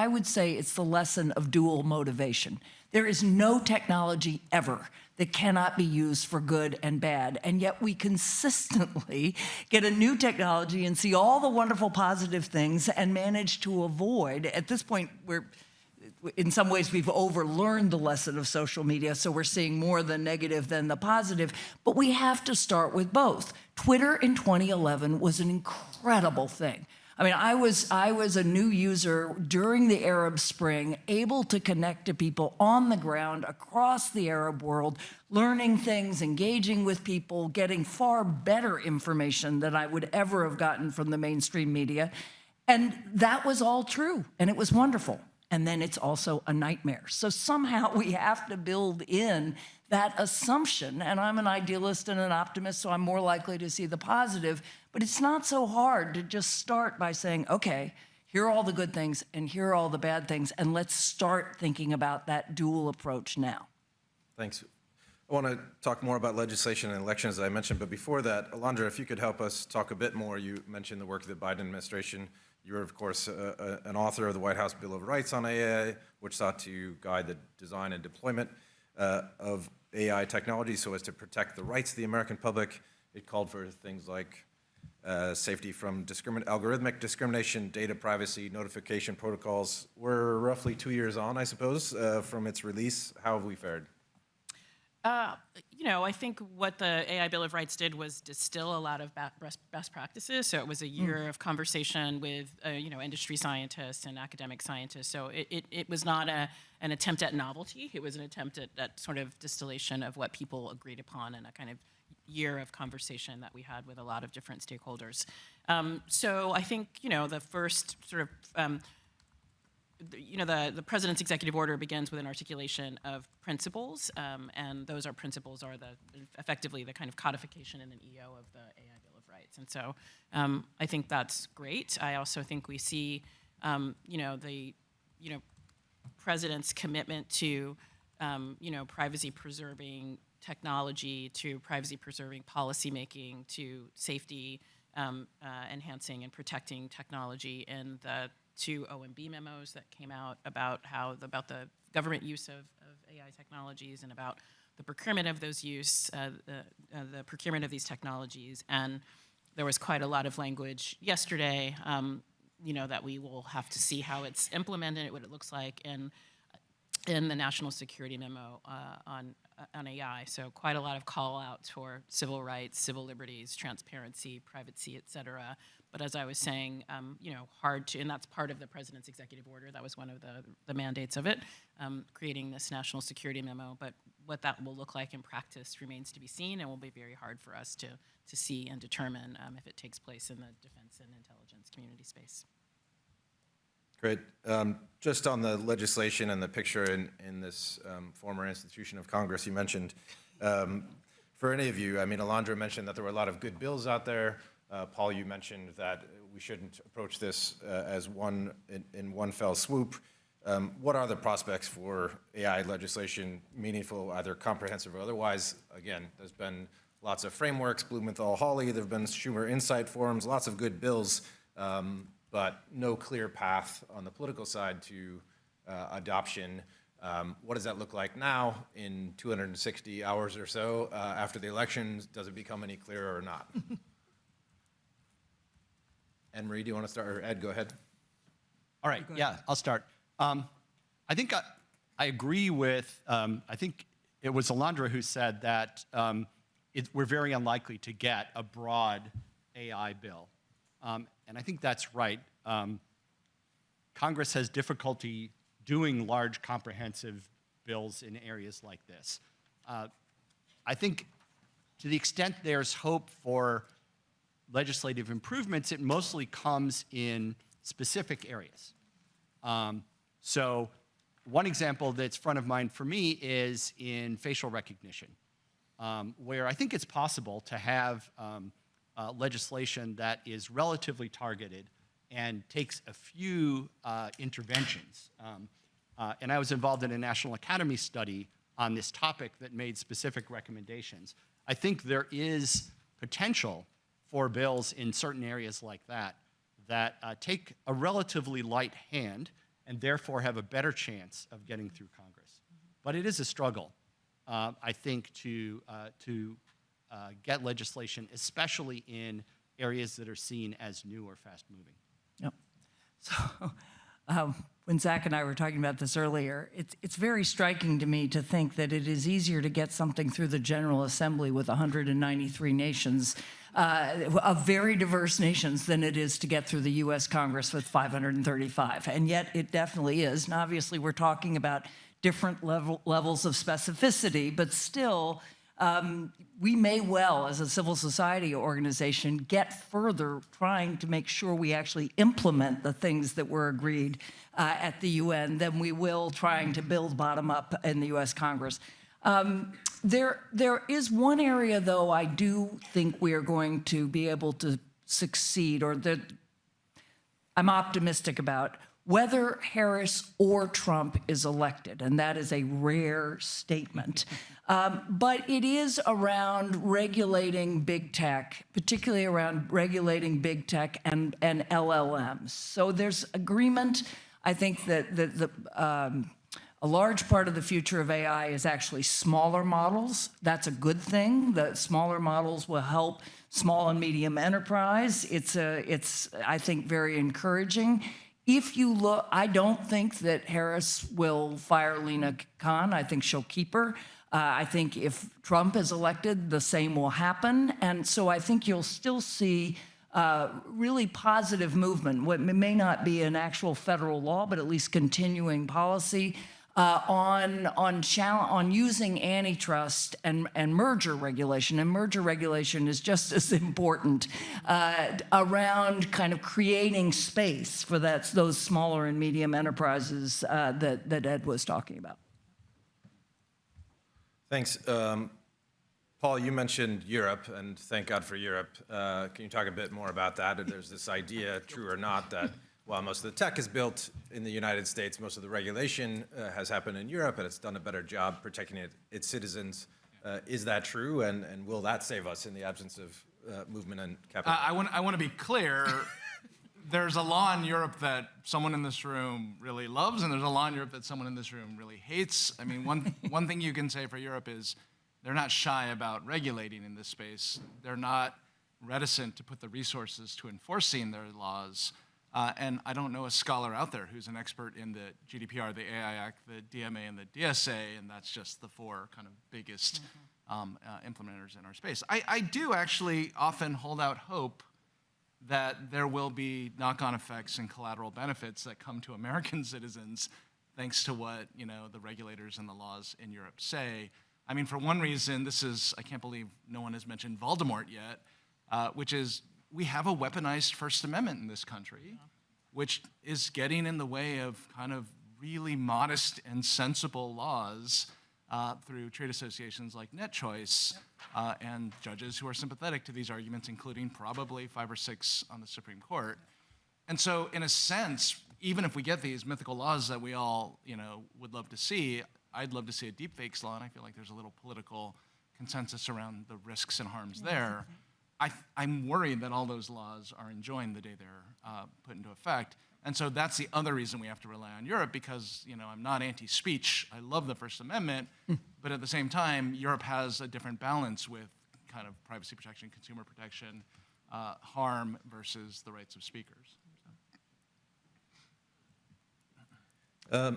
would say it's the lesson of dual motivation. There is no technology ever that cannot be used for good and bad, and yet we consistently get a new technology and see all the wonderful positive things and manage to avoid, at this point, in some ways we've overlearned the lesson of social media, so we're seeing more the negative than the positive, but we have to start with both. Twitter in 2011 was an incredible thing. I mean, I was a new user during the Arab Spring, able to connect to people on the ground across the Arab world, learning things, engaging with people, getting far better information than I would ever have gotten from the mainstream media. And that was all true, and it was wonderful. And then it's also a nightmare. So somehow we have to build in that assumption, and I'm an idealist and an optimist, so I'm more likely to see the positive, but it's not so hard to just start by saying, okay, here are all the good things and here are all the bad things, and let's start thinking about that dual approach now. Thanks. I want to talk more about legislation and elections, as I mentioned, but before that, Alondra, if you could help us talk a bit more. You mentioned the work of the Biden administration. You're, of course, an author of the White House Bill of Rights on AI, which sought to guide the design and deployment of AI technology so as to protect the rights of the American public. It called for things like safety from algorithmic discrimination, data privacy, notification protocols. We're roughly 2 years on, I suppose, from its release. How have we fared? You know, I think what the AI Bill of Rights did was distill a lot of best practices. So it was a year of conversation with, you know, industry scientists and academic scientists. So it was not an attempt at novelty. It was an attempt at sort of distillation of what people agreed upon and a kind of year of conversation that we had with a lot of different stakeholders. So I think, you know, the first sort of you know, the president's executive order begins with an articulation of principles, and those principles are effectively the kind of codification in an EO of the AI Bill of Rights. And so I think that's great. I also think we see, you know, the president's commitment to, you know, privacy-preserving technology, to privacy-preserving policymaking, to safety enhancing and protecting technology, and the 2 OMB memos that came out about the government use of AI technologies and about the procurement of those the procurement of these technologies. And there was quite a lot of language yesterday, you know, that we will have to see how it's implemented, what it looks like in the national security memo on AI. So quite a lot of call outs for civil rights, civil liberties, transparency, privacy, et cetera. But as I was saying, you know, and that's part of the president's executive order. That was one of the mandates of it, creating this national security memo. But what that will look like in practice remains to be seen, and will be very hard for us to see and determine if it takes place in the defense and intelligence community space. Great. Just on the legislation and the picture in this former institution of Congress you mentioned, for any of you, I mean, Alondra mentioned that there were a lot of good bills out there. Paul, you mentioned that we shouldn't approach this as in one fell swoop. What are the prospects for AI legislation, meaningful, either comprehensive or otherwise? Again, there's been lots of frameworks, Blumenthal-Hawley, there have been Schumer Insight forums, lots of good bills, but no clear path on the political side to adoption. What does that look like now in 260 hours or so after the elections? Does it become any clearer or not? Anne-Marie, do you want to start? Or Ed, go ahead. All right, yeah, I'll start. I think I agree with, I think it was Alondra who said that we're very unlikely to get a broad AI bill. And I think that's right. Congress has difficulty doing large, comprehensive bills in areas like this. I think to the extent there's hope for legislative improvements, it mostly comes in specific areas. So one example that's front of mind for me is in facial recognition, where I think it's possible to have legislation that is relatively targeted and takes a few interventions. And I was involved in a National Academy study on this topic that made specific recommendations. I think there is potential for bills in certain areas like that take a relatively light hand and therefore have a better chance of getting through Congress. But it is a struggle, I think, to get legislation, especially in areas that are seen as new or fast-moving. Yep. So when Zach and I were talking about this earlier, it's very striking to me to think that it is easier to get something through the General Assembly with 193 nations, of very diverse nations, than it is to get through the U.S. Congress with 535. And yet it definitely is. And obviously we're talking about different levels of specificity, but still, we may well, as a civil society organization, get further trying to make sure we actually implement the things that were agreed at the UN than we will trying to build bottom up in the US Congress. There is one area, though, I do think we are going to be able to succeed, or that I'm optimistic about, whether Harris or Trump is elected, and that is a rare statement. But it is around regulating big tech, particularly around regulating big tech and LLMs. So there's agreement. I think that a large part of the future of AI is actually smaller models. That's a good thing. The smaller models will help small and medium enterprise. It's I think, very encouraging. If you look, I don't think that Harris will fire Lina Kahn. I think she'll keep her. I think if Trump is elected, the same will happen. And so I think you'll still see really positive movement. What may not be an actual federal law, but at least continuing policy on using antitrust and merger regulation. And merger regulation is just as important around kind of creating space for those smaller and medium enterprises that Ed was talking about. Thanks. Paul, you mentioned Europe, and thank God for Europe. Can you talk a bit more about that? There's this idea, true or not, that while most of the tech is built in the United States, most of the regulation has happened in Europe, and it's done a better job protecting its citizens. Is that true, and will that save us in the absence of movement and capital? I want to be clear. There's a law in Europe that someone in this room really loves, and there's a law in Europe that someone in this room really hates. I mean, one thing you can say for Europe is they're not shy about regulating in this space. They're not reticent to put the resources to enforcing their laws. And I don't know a scholar out there who's an expert in the GDPR, the AI Act, the DMA, and the DSA, and that's just the four kind of biggest implementers in our space. I do actually often hold out hope that there will be knock-on effects and collateral benefits that come to American citizens thanks to what the regulators and the laws in Europe say. I mean, for one reason, I can't believe no one has mentioned Voldemort yet, which is we have a weaponized First Amendment in this country, which is getting in the way of kind of really modest and sensible laws through trade associations like NetChoice and judges who are sympathetic to these arguments, including probably 5 or 6 on the Supreme Court. And so, in a sense, even if we get these mythical laws that we all, would love to see, I'd love to see a deepfakes law, and I feel like there's a little political consensus around the risks and harms there. I'm worried that all those laws are enjoined the day they're put into effect. And so that's the other reason we have to rely on Europe, because I'm not anti-speech. I love the First Amendment, but at the same time, Europe has a different balance with kind of privacy protection, consumer protection, harm versus the rights of speakers. Did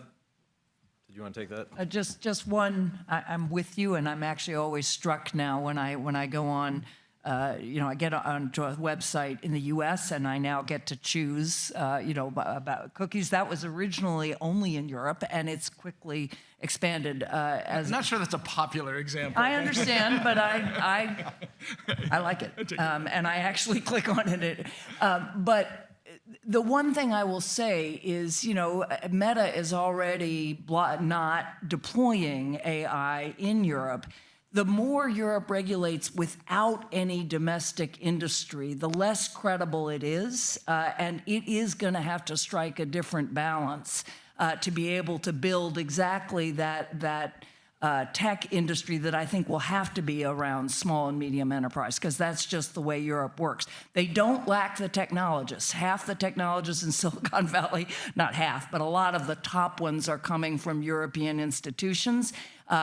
you want to take that? Just one. I'm with you, and I'm actually always struck now when I go on. I get onto a website in the U.S. and I now get to choose, about cookies. That was originally only in Europe, and it's quickly expanded. I'm not sure that's a popular example. I understand, but I like it, and I actually click on it. But the one thing I will say is, Meta is already not deploying AI in Europe. The more Europe regulates without any domestic industry, the less credible it is, and it is going to have to strike a different balance to be able to build exactly that tech industry that I think will have to be around small and medium enterprise, because that's just the way Europe works. They don't lack the technologists. Half the technologists in Silicon Valley, not half, but a lot of the top ones are coming from European institutions.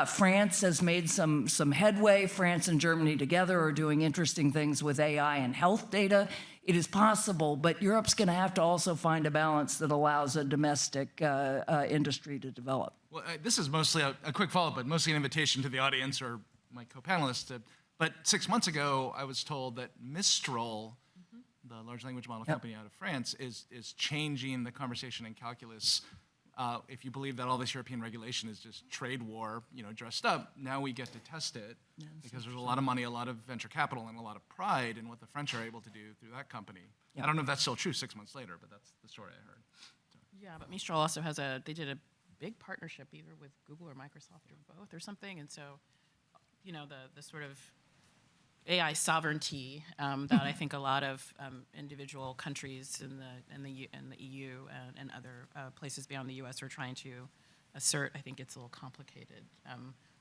France has made some headway. France and Germany together are doing interesting things with AI and health data it is possible, but Europe's going to have to also find a balance that allows a domestic industry to develop. Well, this is mostly a quick follow-up, but mostly an invitation to the audience or my co-panelists. But 6 months ago, I was told that Mistral, the large language model company out of France, is changing the conversation in calculus. If you believe that all this European regulation is just trade war, dressed up, now we get to test it because there's a lot of money, a lot of venture capital, and a lot of pride in what the French are able to do through that company. I don't know if that's still true 6 months later, but that's the story I heard. So. Yeah, but Mistral also they did a big partnership either with Google or Microsoft or both or something, and so, the sort of AI sovereignty that I think a lot of individual countries in the EU and other places beyond the U.S. are trying to assert, I think it's a little complicated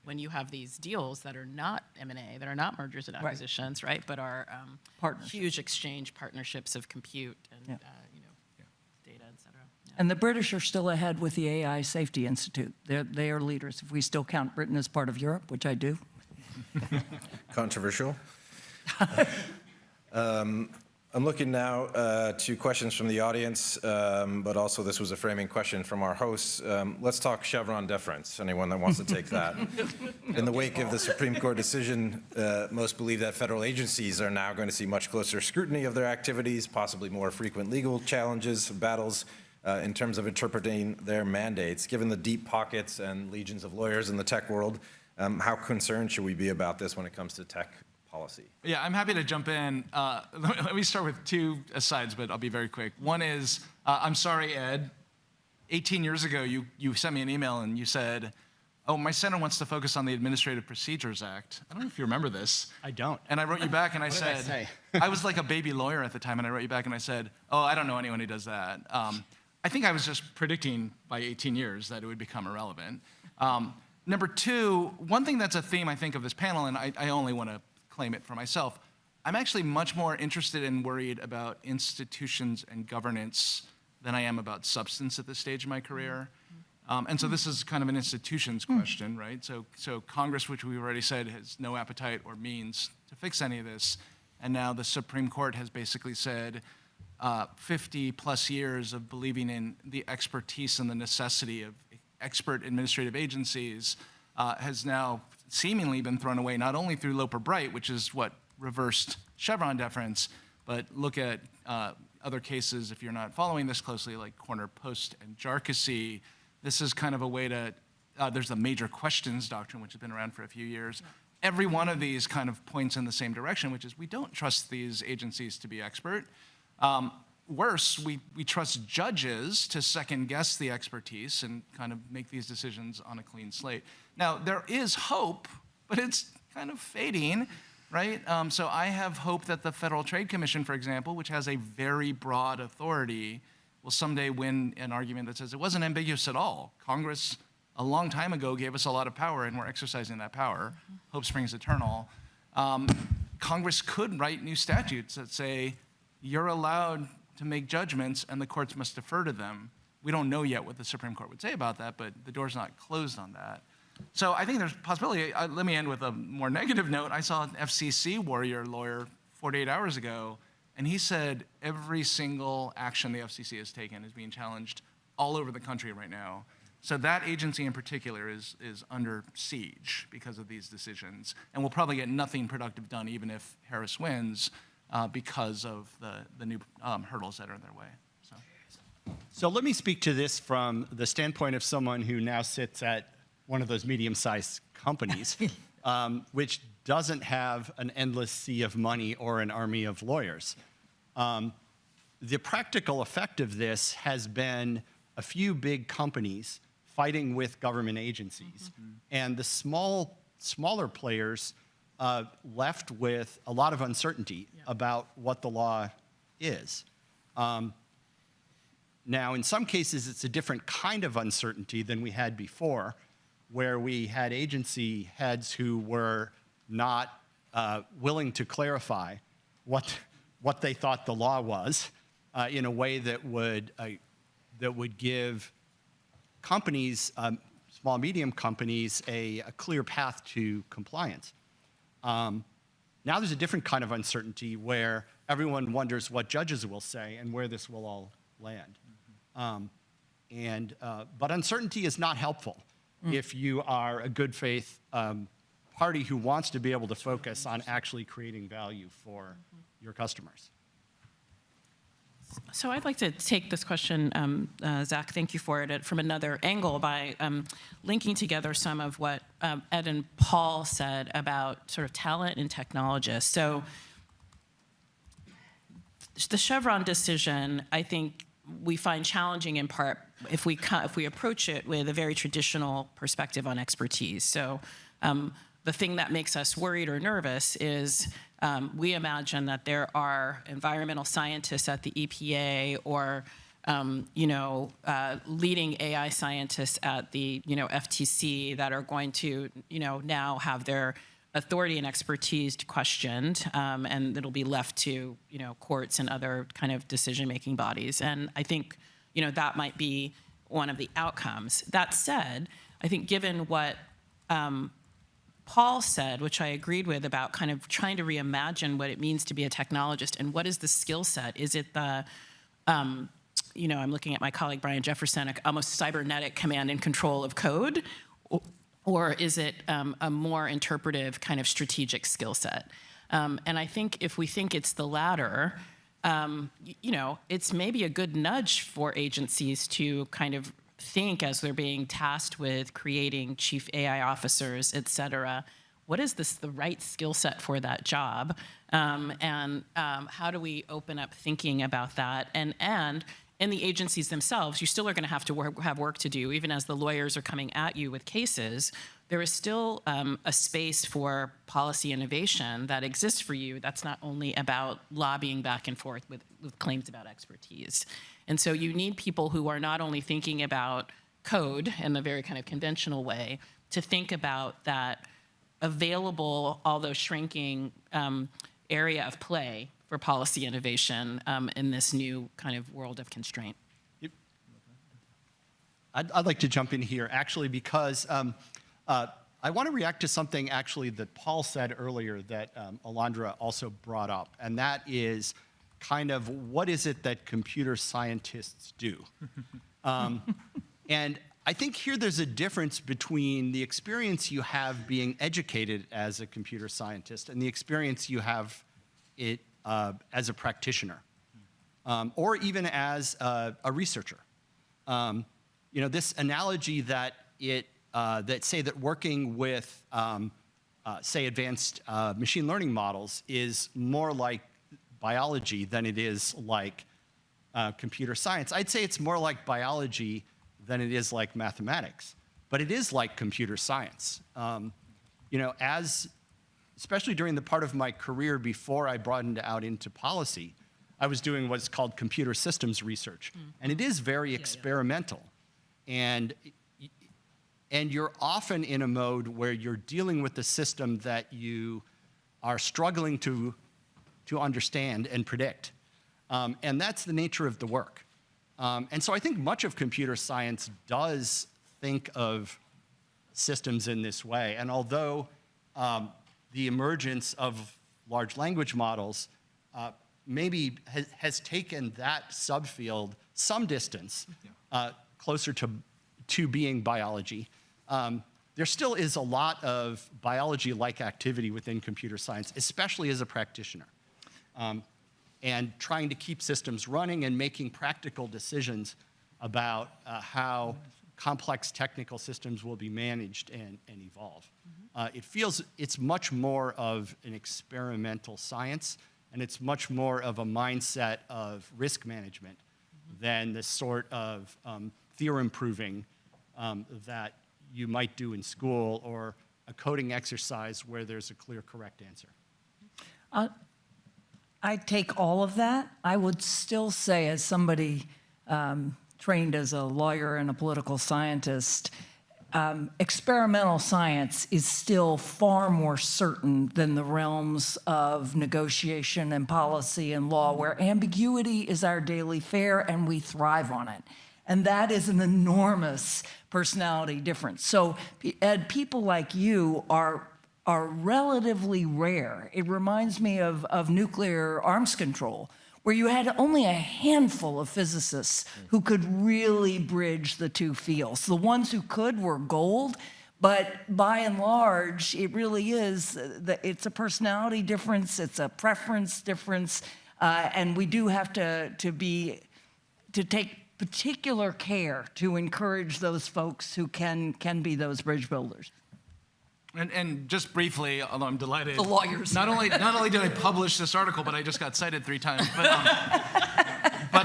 when you have these deals that are not M&A, that are not mergers and acquisitions, right? But are huge exchange partnerships of compute and data, et cetera. Yeah. And the British are still ahead with the AI Safety Institute. They are leaders. If we still count Britain as part of Europe, which I do. Controversial. I'm looking now to questions from the audience, but also this was a framing question from our hosts. Let's talk Chevron deference. Anyone that wants to take that? In the wake of the Supreme Court decision, most believe that federal agencies are now going to see much closer scrutiny of their activities, possibly more frequent legal challenges, battles in terms of interpreting their mandates. Given the deep pockets and legions of lawyers in the tech world, how concerned should we be about this when it comes to tech policy? Yeah, I'm happy to jump in. Let me start with two asides, but I'll be very quick. One is, I'm sorry, Ed. 18 years ago, you sent me an email and you said, oh, my center wants to focus on the Administrative Procedures Act. I don't know if you remember this. I don't. And I wrote you back and I What said, did I say? I was like a baby lawyer at the time, and I wrote you back and I said, oh, I don't know anyone who does that. I think I was just predicting by 18 years that it would become irrelevant. Number two, one thing that's a theme, I think, of this panel, and I only want to claim it for myself, I'm actually much more interested and worried about institutions and governance than I am about substance at this stage of my career. And so this is kind of an institutions question, right? So Congress, which we've already said has no appetite or means to fix any of this, and now the Supreme Court has basically said 50 plus years of believing in the expertise and the necessity of expert administrative agencies has now seemingly been thrown away, not only through Loper Bright, which is what reversed Chevron deference, but look at other cases, if you're not following this closely, like Corner Post and Jarkissi. This is kind of a way to, there's the major questions doctrine, which has been around for a few years. Every one of these kind of points in the same direction, which is we don't trust these agencies to be expert. Worse, we trust judges to second guess the expertise and kind of make these decisions on a clean slate. Now, there is hope, but it's kind of fading, right? So I have hope that the Federal Trade Commission, for example, which has a very broad authority, will someday win an argument that says it wasn't ambiguous at all. Congress, a long time ago, gave us a lot of power, and we're exercising that power. Hope springs eternal. Congress could write new statutes that say, you're allowed to make judgments, and the courts must defer to them. We don't know yet what the Supreme Court would say about that, but the door's not closed on that. So I think there's possibility. Let me end with a more negative note. I saw an FCC warrior lawyer 48 hours ago, and he said every single action the FCC has taken is being challenged all over the country right now. So that agency in particular is under siege because of these decisions, and will probably get nothing productive done even if Harris wins, because of the new hurdles that are in their way. So let me speak to this from the standpoint of someone who now sits at one of those medium-sized companies, which doesn't have an endless sea of money or an army of lawyers. The practical effect of this has been a few big companies fighting with government agencies, and the smaller players left with a lot of uncertainty about what the law is. Now, in some cases, it's a different kind of uncertainty than we had before, where we had agency heads who were not willing to clarify what they thought the law was in a way that would give companies, small, medium companies, a clear path to compliance. Now there's a different kind of uncertainty where everyone wonders what judges will say and where this will all land. But uncertainty is not helpful if you are a good faith party who wants to be able to focus on actually creating value for your customers. So I'd like to take this question, Zach, thank you for it, from another angle by linking together some of what Ed and Paul said about sort of talent and technologists. So the Chevron decision, I think we find challenging in part if we approach it with a very traditional perspective on expertise. So the thing that makes us worried or nervous is we imagine that there are environmental scientists at the EPA or leading AI scientists at the FTC that are going to now have their authority and expertise questioned, and it'll be left to courts and other kind of decision-making bodies. And I think that might be one of the outcomes. That said, I think given what Paul said, which I agreed with about kind of trying to reimagine what it means to be a technologist and what is the skill set? Is it the, I'm looking at my colleague Brian Jefferson, almost cybernetic command and control of code, or is it a more interpretive kind of strategic skill set? And I think if we think it's the latter, it's maybe a good nudge for agencies to kind of think as they're being tasked with creating chief AI officers, et cetera, what is the right skill set for that job? And how do we open up thinking about that? And in the agencies themselves, you still are going to have have work to do, even as the lawyers are coming at you with cases. There is still a space for policy innovation that exists for you that's not only about lobbying back and forth with claims about expertise. And so you need people who are not only thinking about code in a very kind of conventional way, to think about that available, although shrinking, area of play for policy innovation in this new kind of world of constraint. I'd like to jump in here, actually, because I want to react to something, actually, that Paul said earlier that Alondra also brought up, and that is kind of what is it that computer scientists do? And I think here there's a difference between the experience you have being educated as a computer scientist and the experience you have as a practitioner, or even as a researcher. This analogy that that working with say advanced machine learning models is more like biology than it is like computer science. I'd say it's more like biology than it is like mathematics, but it is like computer science. Especially during the part of my career before I broadened out into policy, I was doing what's called computer systems research, and it is very experimental. And you're often in a mode where you're dealing with the system that you are struggling to understand and predict. And that's the nature of the work. And so I think much of computer science does think of systems in this way. And although the emergence of large language models maybe has taken that subfield some distance closer to being biology, there still is a lot of biology-like activity within computer science, especially as a practitioner. And trying to keep systems running and making practical decisions about how complex technical systems will be managed and evolve. It feels it's much more of an experimental science, and it's much more of a mindset of risk management than the sort of theorem proving that you might do in school or a coding exercise where there's a clear, correct answer. I take all of that. I would still say, as somebody trained as a lawyer and a political scientist, experimental science is still far more certain than the realms of negotiation and policy and law, where ambiguity is our daily fare and we thrive on it. And that is an enormous personality difference. So, Ed, people like you are are relatively rare. It reminds me of nuclear arms control, where you had only a handful of physicists who could really bridge the two fields. The ones who could were gold, but by and large, it really is, it's a personality difference, it's a preference difference, and we do have to take particular care to encourage those folks who can be those bridge builders. And just briefly, although I'm delighted, The lawyers. Not only did I publish this article, but I just got cited 3 times. But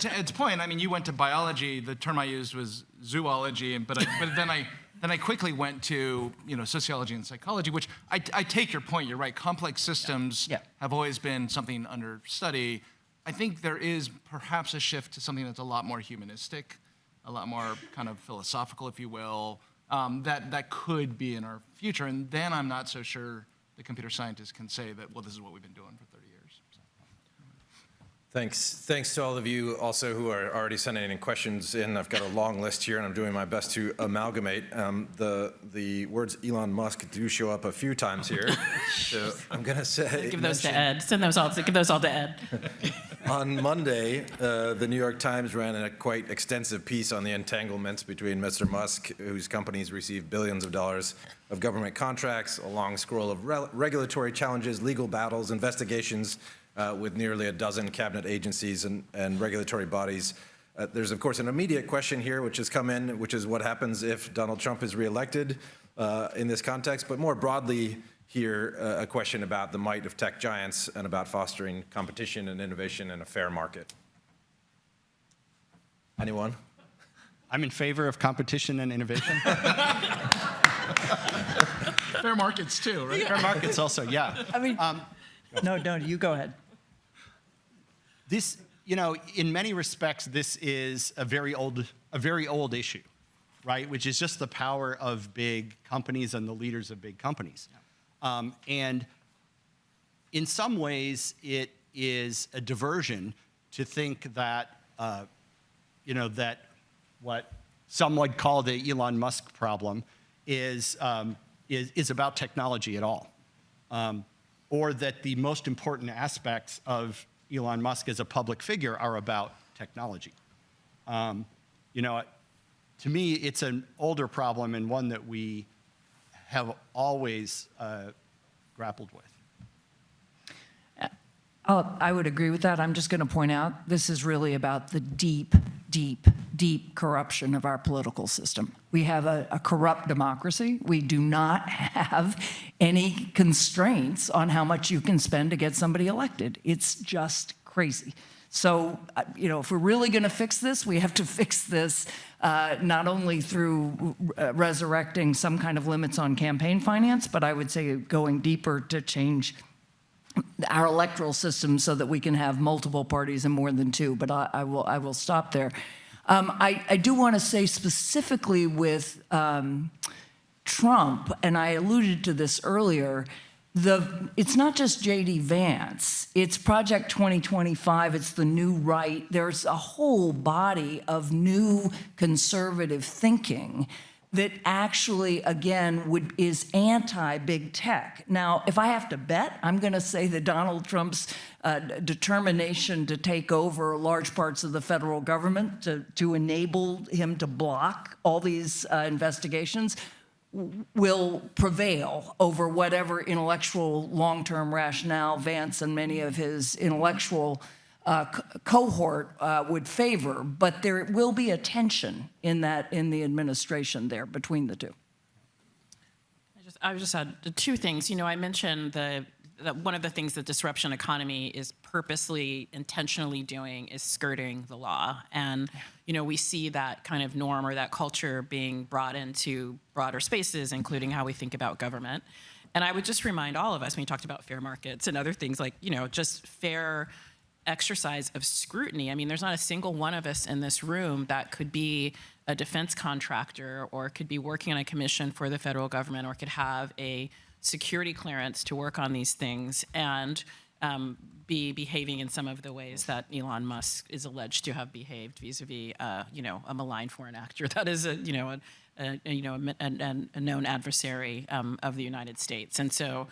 to Ed's point, I mean, you went to biology. The term I used was zoology, but then I quickly went to sociology and psychology, which I take your point. You're right. Complex systems have always been something under study. I think there is perhaps a shift to something that's a lot more humanistic, a lot more kind of philosophical, if you will. That could be in our future, and then I'm not so sure the computer scientists can say that, well, this is what we've been doing for 30 years. So. Thanks to all of you also who are already sending in questions in. I've got a long list here, and I'm doing my best to amalgamate. The words Elon Musk do show up a few times here, so I'm going to say... Give those to Ed. Give those all to Ed. On Monday, the New York Times ran a quite extensive piece on the entanglements between Mr. Musk, whose companies receive billions of dollars of government contracts, a long scroll of regulatory challenges, legal battles, investigations with nearly a dozen cabinet agencies and regulatory bodies. There's, of course, an immediate question here, which has come in, which is what happens if Donald Trump is reelected in this context, but more broadly, here, a question about the might of tech giants and about fostering competition and innovation in a fair market. Anyone? I'm in favor of competition and innovation. Fair markets too, right? Fair markets also, yeah. I mean, no, you go ahead. This, in many respects, this is a very old issue, right? Which is just the power of big companies and the leaders of big companies. And in some ways, it is a diversion to think that, that what some would call the Elon Musk problem is about technology at all, or that the most important aspects of Elon Musk as a public figure are about technology. To me, it's an older problem and one that we have always grappled with. I would agree with that. I'm just going to point out this is really about the deep, deep, deep corruption of our political system. We have a corrupt democracy. We do not have any constraints on how much you can spend to get somebody elected. It's just crazy. So, if we're really going to fix this, we have to fix this not only through resurrecting some kind of limits on campaign finance, but I would say going deeper to change our electoral system so that we can have multiple parties and more than 2. But I will stop there. I do want to say specifically with Trump, and I alluded to this earlier, it's not just J.D. Vance, it's Project 2025, it's the New Right. There's a whole body of new conservative thinking that actually, again, is anti-big tech. Now, if I have to bet, I'm going to say that Donald Trump's determination to take over large parts of the federal government, to enable him to block all these investigations, will prevail over whatever intellectual long-term rationale Vance and many of his intellectual cohort would favor, but there will be a tension in the administration there between the two. I would just add 2 things. I mentioned that one of the things the disruption economy is purposely, intentionally doing is skirting the law. And, we see that kind of norm or that culture being brought into broader spaces, including how we think about government. And I would just remind all of us, when you talked about fair markets and other things like, just fair exercise of scrutiny. I mean, there's not a single one of us in this room that could be a defense contractor or could be working on a commission for the federal government or could have a security clearance to work on these things and be behaving in some of the ways that Elon Musk is alleged to have behaved vis-a-vis, a malign foreign actor. That is a a known adversary of the United States. And so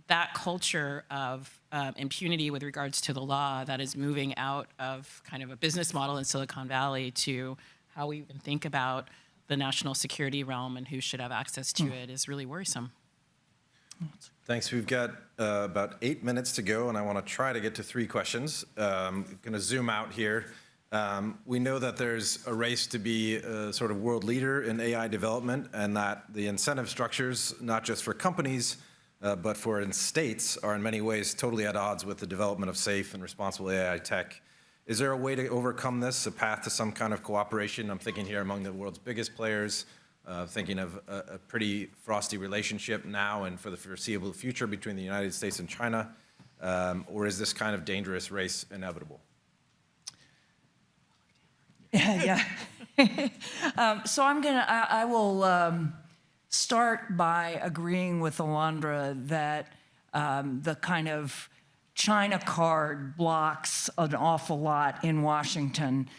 that culture of impunity with regards to the law that is moving out of kind of a business model in Silicon Valley to how we even think about the national security realm and who should have access to it is really worrisome. Thanks. We've got about 8 minutes to go, and I want to try to get to 3 questions. I'm going to zoom out here. We know that there's a race to be a sort of world leader in AI development, and that the incentive structures, not just for companies, but for states, are in many ways totally at odds with the development of safe and responsible AI tech. Is there a way to overcome this, a path to some kind of cooperation? I'm thinking here among the world's biggest players, thinking of a pretty frosty relationship now and for the foreseeable future between the United States and China, or is this kind of dangerous race inevitable? Yeah. So I will start by agreeing with Alondra that the kind of China card blocks an awful lot in Washington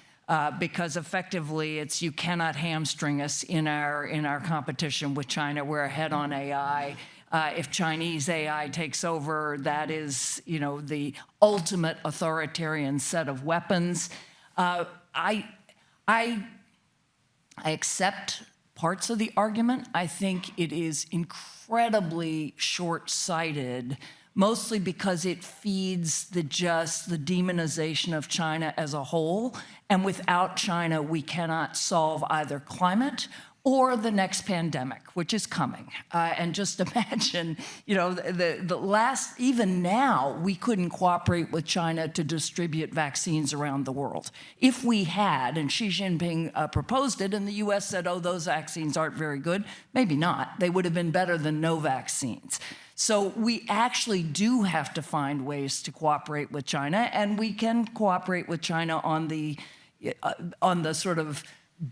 because effectively it's you cannot hamstring us in our competition with China. We're ahead on AI. If Chinese AI takes over, that is, the ultimate authoritarian set of weapons. I accept parts of the argument. I think it is incredibly short-sighted, mostly because it feeds the demonization of China as a whole. And without China, we cannot solve either climate or the next pandemic, which is coming. And just imagine, the last, even now, we couldn't cooperate with China to distribute vaccines around the world. If we had, and Xi Jinping proposed it, and the US said, oh, those vaccines aren't very good, maybe not. They would have been better than no vaccines. So we actually do have to find ways to cooperate with China, and we can cooperate with China on the sort of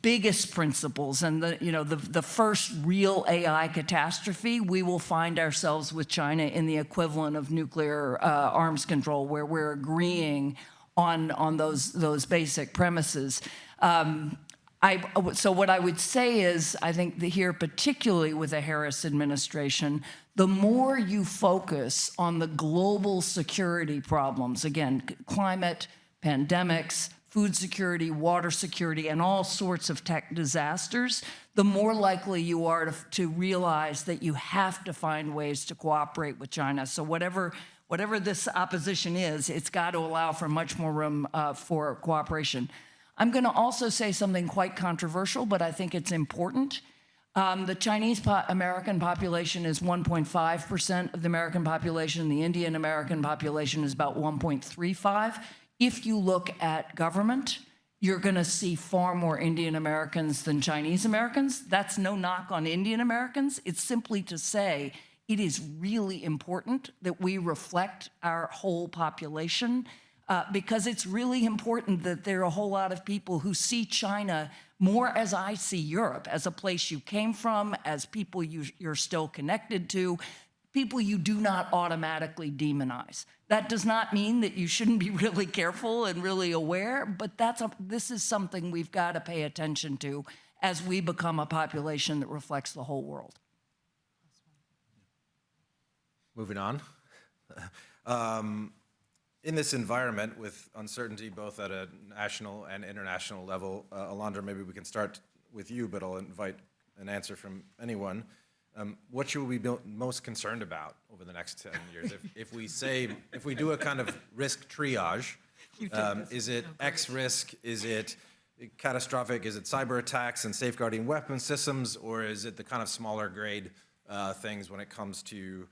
biggest principles. And the first real AI catastrophe, we will find ourselves with China in the equivalent of nuclear arms control, where we're agreeing on those basic premises. So what I would say is, I think here, particularly with the Harris administration, the more you focus on the global security problems, again, climate, pandemics, food security, water security, and all sorts of tech disasters, the more likely you are to realize that you have to find ways to cooperate with China. So whatever this opposition is, it's got to allow for much more room for cooperation. I'm going to also say something quite controversial, but I think it's important. The Chinese American population is 1.5% of the American population. The Indian American population is about 1.35. If you look at government, you're going to see far more Indian Americans than Chinese Americans. That's no knock on Indian Americans. It's simply to say it is really important that we reflect our whole population because it's really important that there are a whole lot of people who see China more as I see Europe, as a place you came from, as people you're still connected to, people you do not automatically demonize. That does not mean that you shouldn't be really careful and really aware, but this is something we've got to pay attention to as we become a population that reflects the whole world. Moving on. In this environment with uncertainty both at a national and international level, Alondra, maybe we can start with you, but I'll invite an answer from anyone. What should we be most concerned about over the next 10 years? If we do a kind of risk triage, is it X risk? Is it catastrophic? Is it cyber attacks and safeguarding weapon systems? Or is it the kind of smaller grade things when it comes to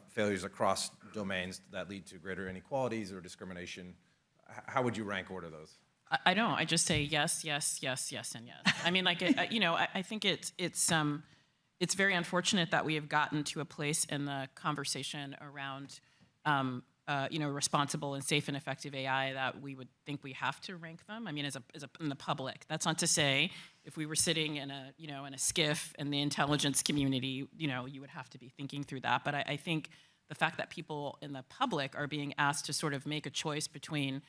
failures across domains that lead to greater inequalities or discrimination? How would you rank order those? I don't. I just say yes, yes, yes, yes, and yes. I mean, like, I think it's very unfortunate that we have gotten to a place in the conversation around, responsible and safe and effective AI that we would think we have to rank them. I mean, in the public. That's not to say if we were sitting in a skiff in the intelligence community, you would have to be thinking through that. But I think the fact that people in the public are being asked to sort of make a choice between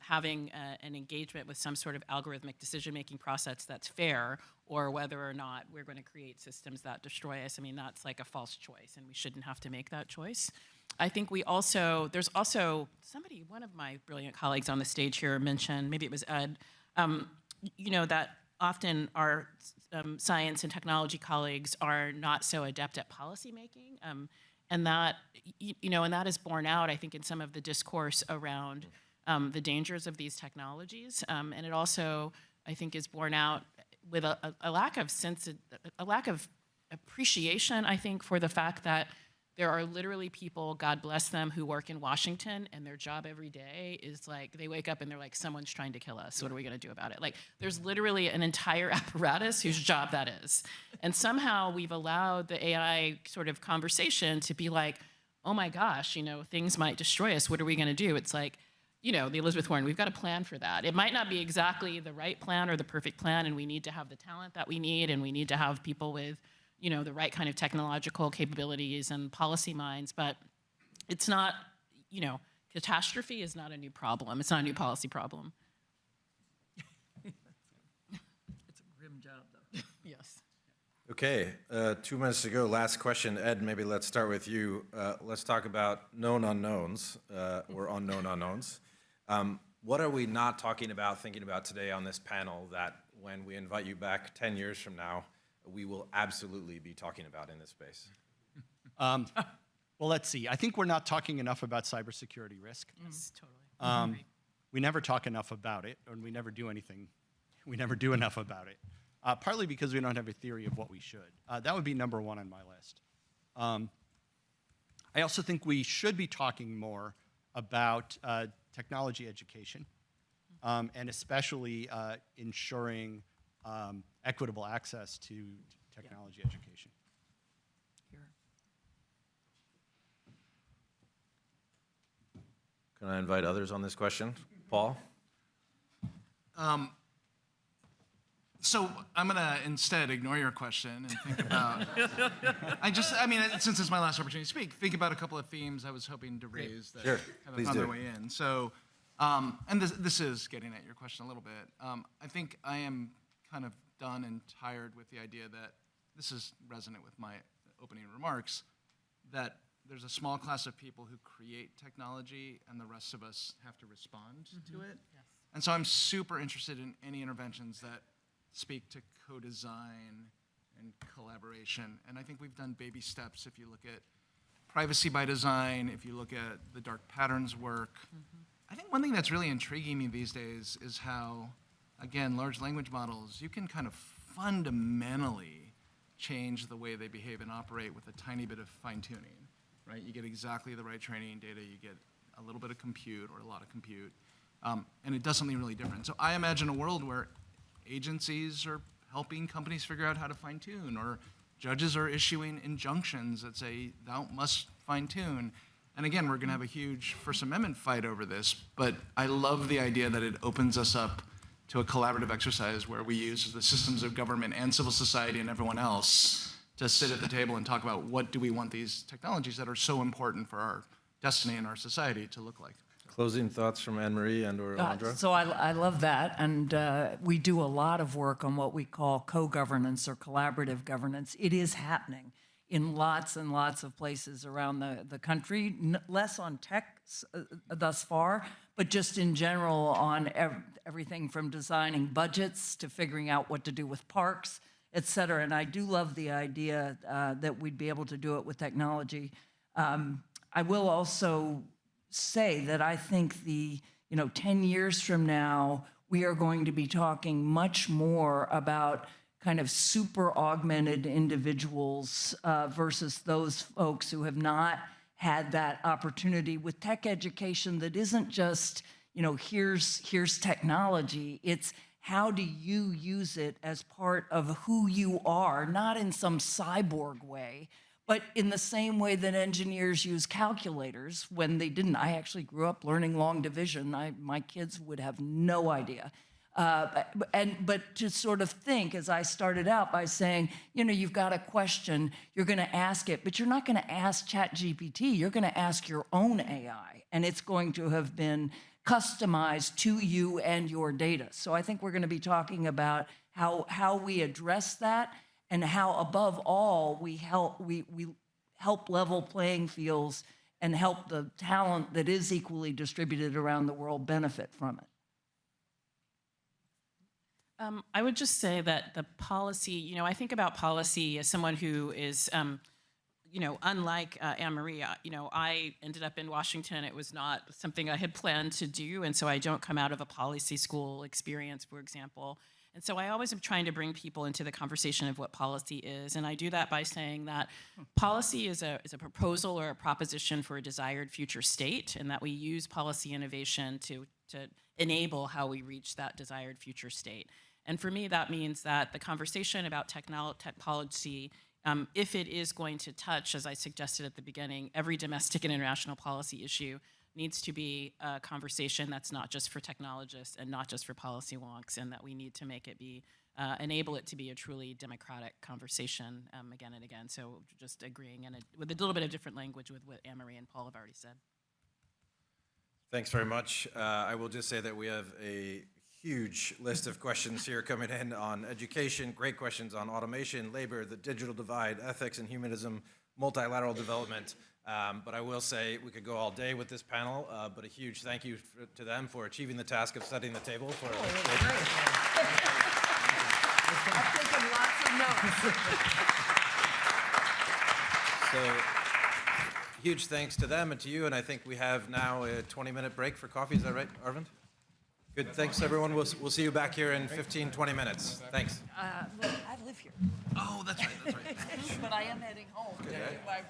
having an engagement with some sort of algorithmic decision-making process that's fair, or whether or not we're going to create systems that destroy us. I mean, that's like a false choice, and we shouldn't have to make that choice. I think there's also somebody, one of my brilliant colleagues on the stage here mentioned, maybe it was Ed, that often our science and technology colleagues are not so adept at policymaking, and that is borne out, I think, in some of the discourse around the dangers of these technologies, and it also, I think, is borne out with a lack of appreciation, I think, for the fact that there are literally people, God bless them, who work in Washington, and their job every day is like, they wake up and they're like, someone's trying to kill us. What are we going to do about it? Like, there's literally an entire apparatus whose job that is. And somehow we've allowed the AI sort of conversation to be like, oh my gosh, things might destroy us. What are we going to do? It's like, the Elizabeth Warren, we've got a plan for that. It might not be exactly the right plan or the perfect plan, and we need to have the talent that we need, and we need to have people with the right kind of technological capabilities and policy minds, but it's not, catastrophe is not a new problem. It's not a new policy problem. It's a grim job, though. Yes. Okay, 2 minutes to go. Last question. Ed, maybe let's start with you. Let's talk about known unknowns, or unknown unknowns. What are we not talking about, thinking about today on this panel that when we invite you back 10 years from now, we will absolutely be talking about in this space? Well, let's see. I think we're not talking enough about cybersecurity risk. Yes, totally. We never talk enough about it, and we never do anything. We never do enough about it, partly because we don't have a theory of what we should. That would be number one on my list. I also think we should be talking more about technology education, and especially ensuring equitable access to technology education. Here. Can I invite others on this question? Paul? So I'm going to instead ignore your question and think about, since it's my last opportunity to speak, think about a couple of themes I was hoping to raise that Sure. kind of found their way in. So, and this is getting at your question a little bit. I think I am kind of done and tired with the idea that, this is resonant with my opening remarks, that there's a small class of people who create technology and the rest of us have to respond to it. Yes. And so I'm super interested in any interventions that speak to co-design and collaboration. And I think we've done baby steps. If you look at privacy by design, if you look at the dark patterns work, I think one thing that's really intriguing me these days is how, again, large language models, you can kind of fundamentally change the way they behave and operate with a tiny bit of fine-tuning, right? You get exactly the right training data, you get a little bit of compute or a lot of compute, and it does something really different. So I imagine a world where agencies are helping companies figure out how to fine-tune, or judges are issuing injunctions that say, thou must fine-tune. And again, we're going to have a huge First Amendment fight over this, but I love the idea that it opens us up to a collaborative exercise where we use the systems of government and civil society and everyone else to sit at the table and talk about what do we want these technologies that are so important for our destiny and our society to look like. Closing thoughts from Anne-Marie and/or Alondra? So I love that, and we do a lot of work on what we call co-governance or collaborative governance. It is happening in lots and lots of places around the country, less on tech thus far, but just in general on everything from designing budgets to figuring out what to do with parks, et cetera. And I do love the idea that we'd be able to do it with technology. I will also say that I think 10 years from now, we are going to be talking much more about kind of super augmented individuals versus those folks who have not had that opportunity with tech education that isn't just, here's technology. It's how do you use it as part of who you are, not in some cyborg way, but in the same way that engineers use calculators when they didn't. I actually grew up learning long division. My kids would have no idea. But to sort of think, as I started out by saying, you've got a question, you're going to ask it, but you're not going to ask ChatGPT. You're going to ask your own AI, and it's going to have been customized to you and your data. So I think we're going to be talking about how we address that and how, above all, we help level playing fields and help the talent that is equally distributed around the world benefit from it. I would just say that the policy, I think about policy as someone who is, unlike Anne-Marie, I ended up in Washington. It was not something I had planned to do, and so I don't come out of a policy school experience, for example. And so I always am trying to bring people into the conversation of what policy is, and I do that by saying that policy is a proposal or a proposition for a desired future state, and that we use policy innovation to enable how we reach that desired future state. And for me, that means that the conversation about tech policy, if it is going to touch, as I suggested at the beginning, every domestic and international policy issue, needs to be a conversation that's not just for technologists and not just for policy wonks, and that we need to make it be, enable it to be a truly democratic conversation again and again. So just agreeing and with a little bit of different language with what Anne-Marie and Paul have already said. Thanks very much. I will just say that we have a huge list of questions here coming in on education, great questions on automation, labor, the digital divide, ethics and humanism, multilateral development. But I will say we could go all day with this panel, but a huge thank you to them for achieving the task of setting the table for I've taken lots of notes. So huge thanks to them and to you, and I think we have now a 20-minute break for coffee. Is that right, Arvind? Good, thanks everyone. We'll see you back here in 15, 20 minutes. Thanks. Look, I live here. Oh, that's right, that's right. But I am heading home to my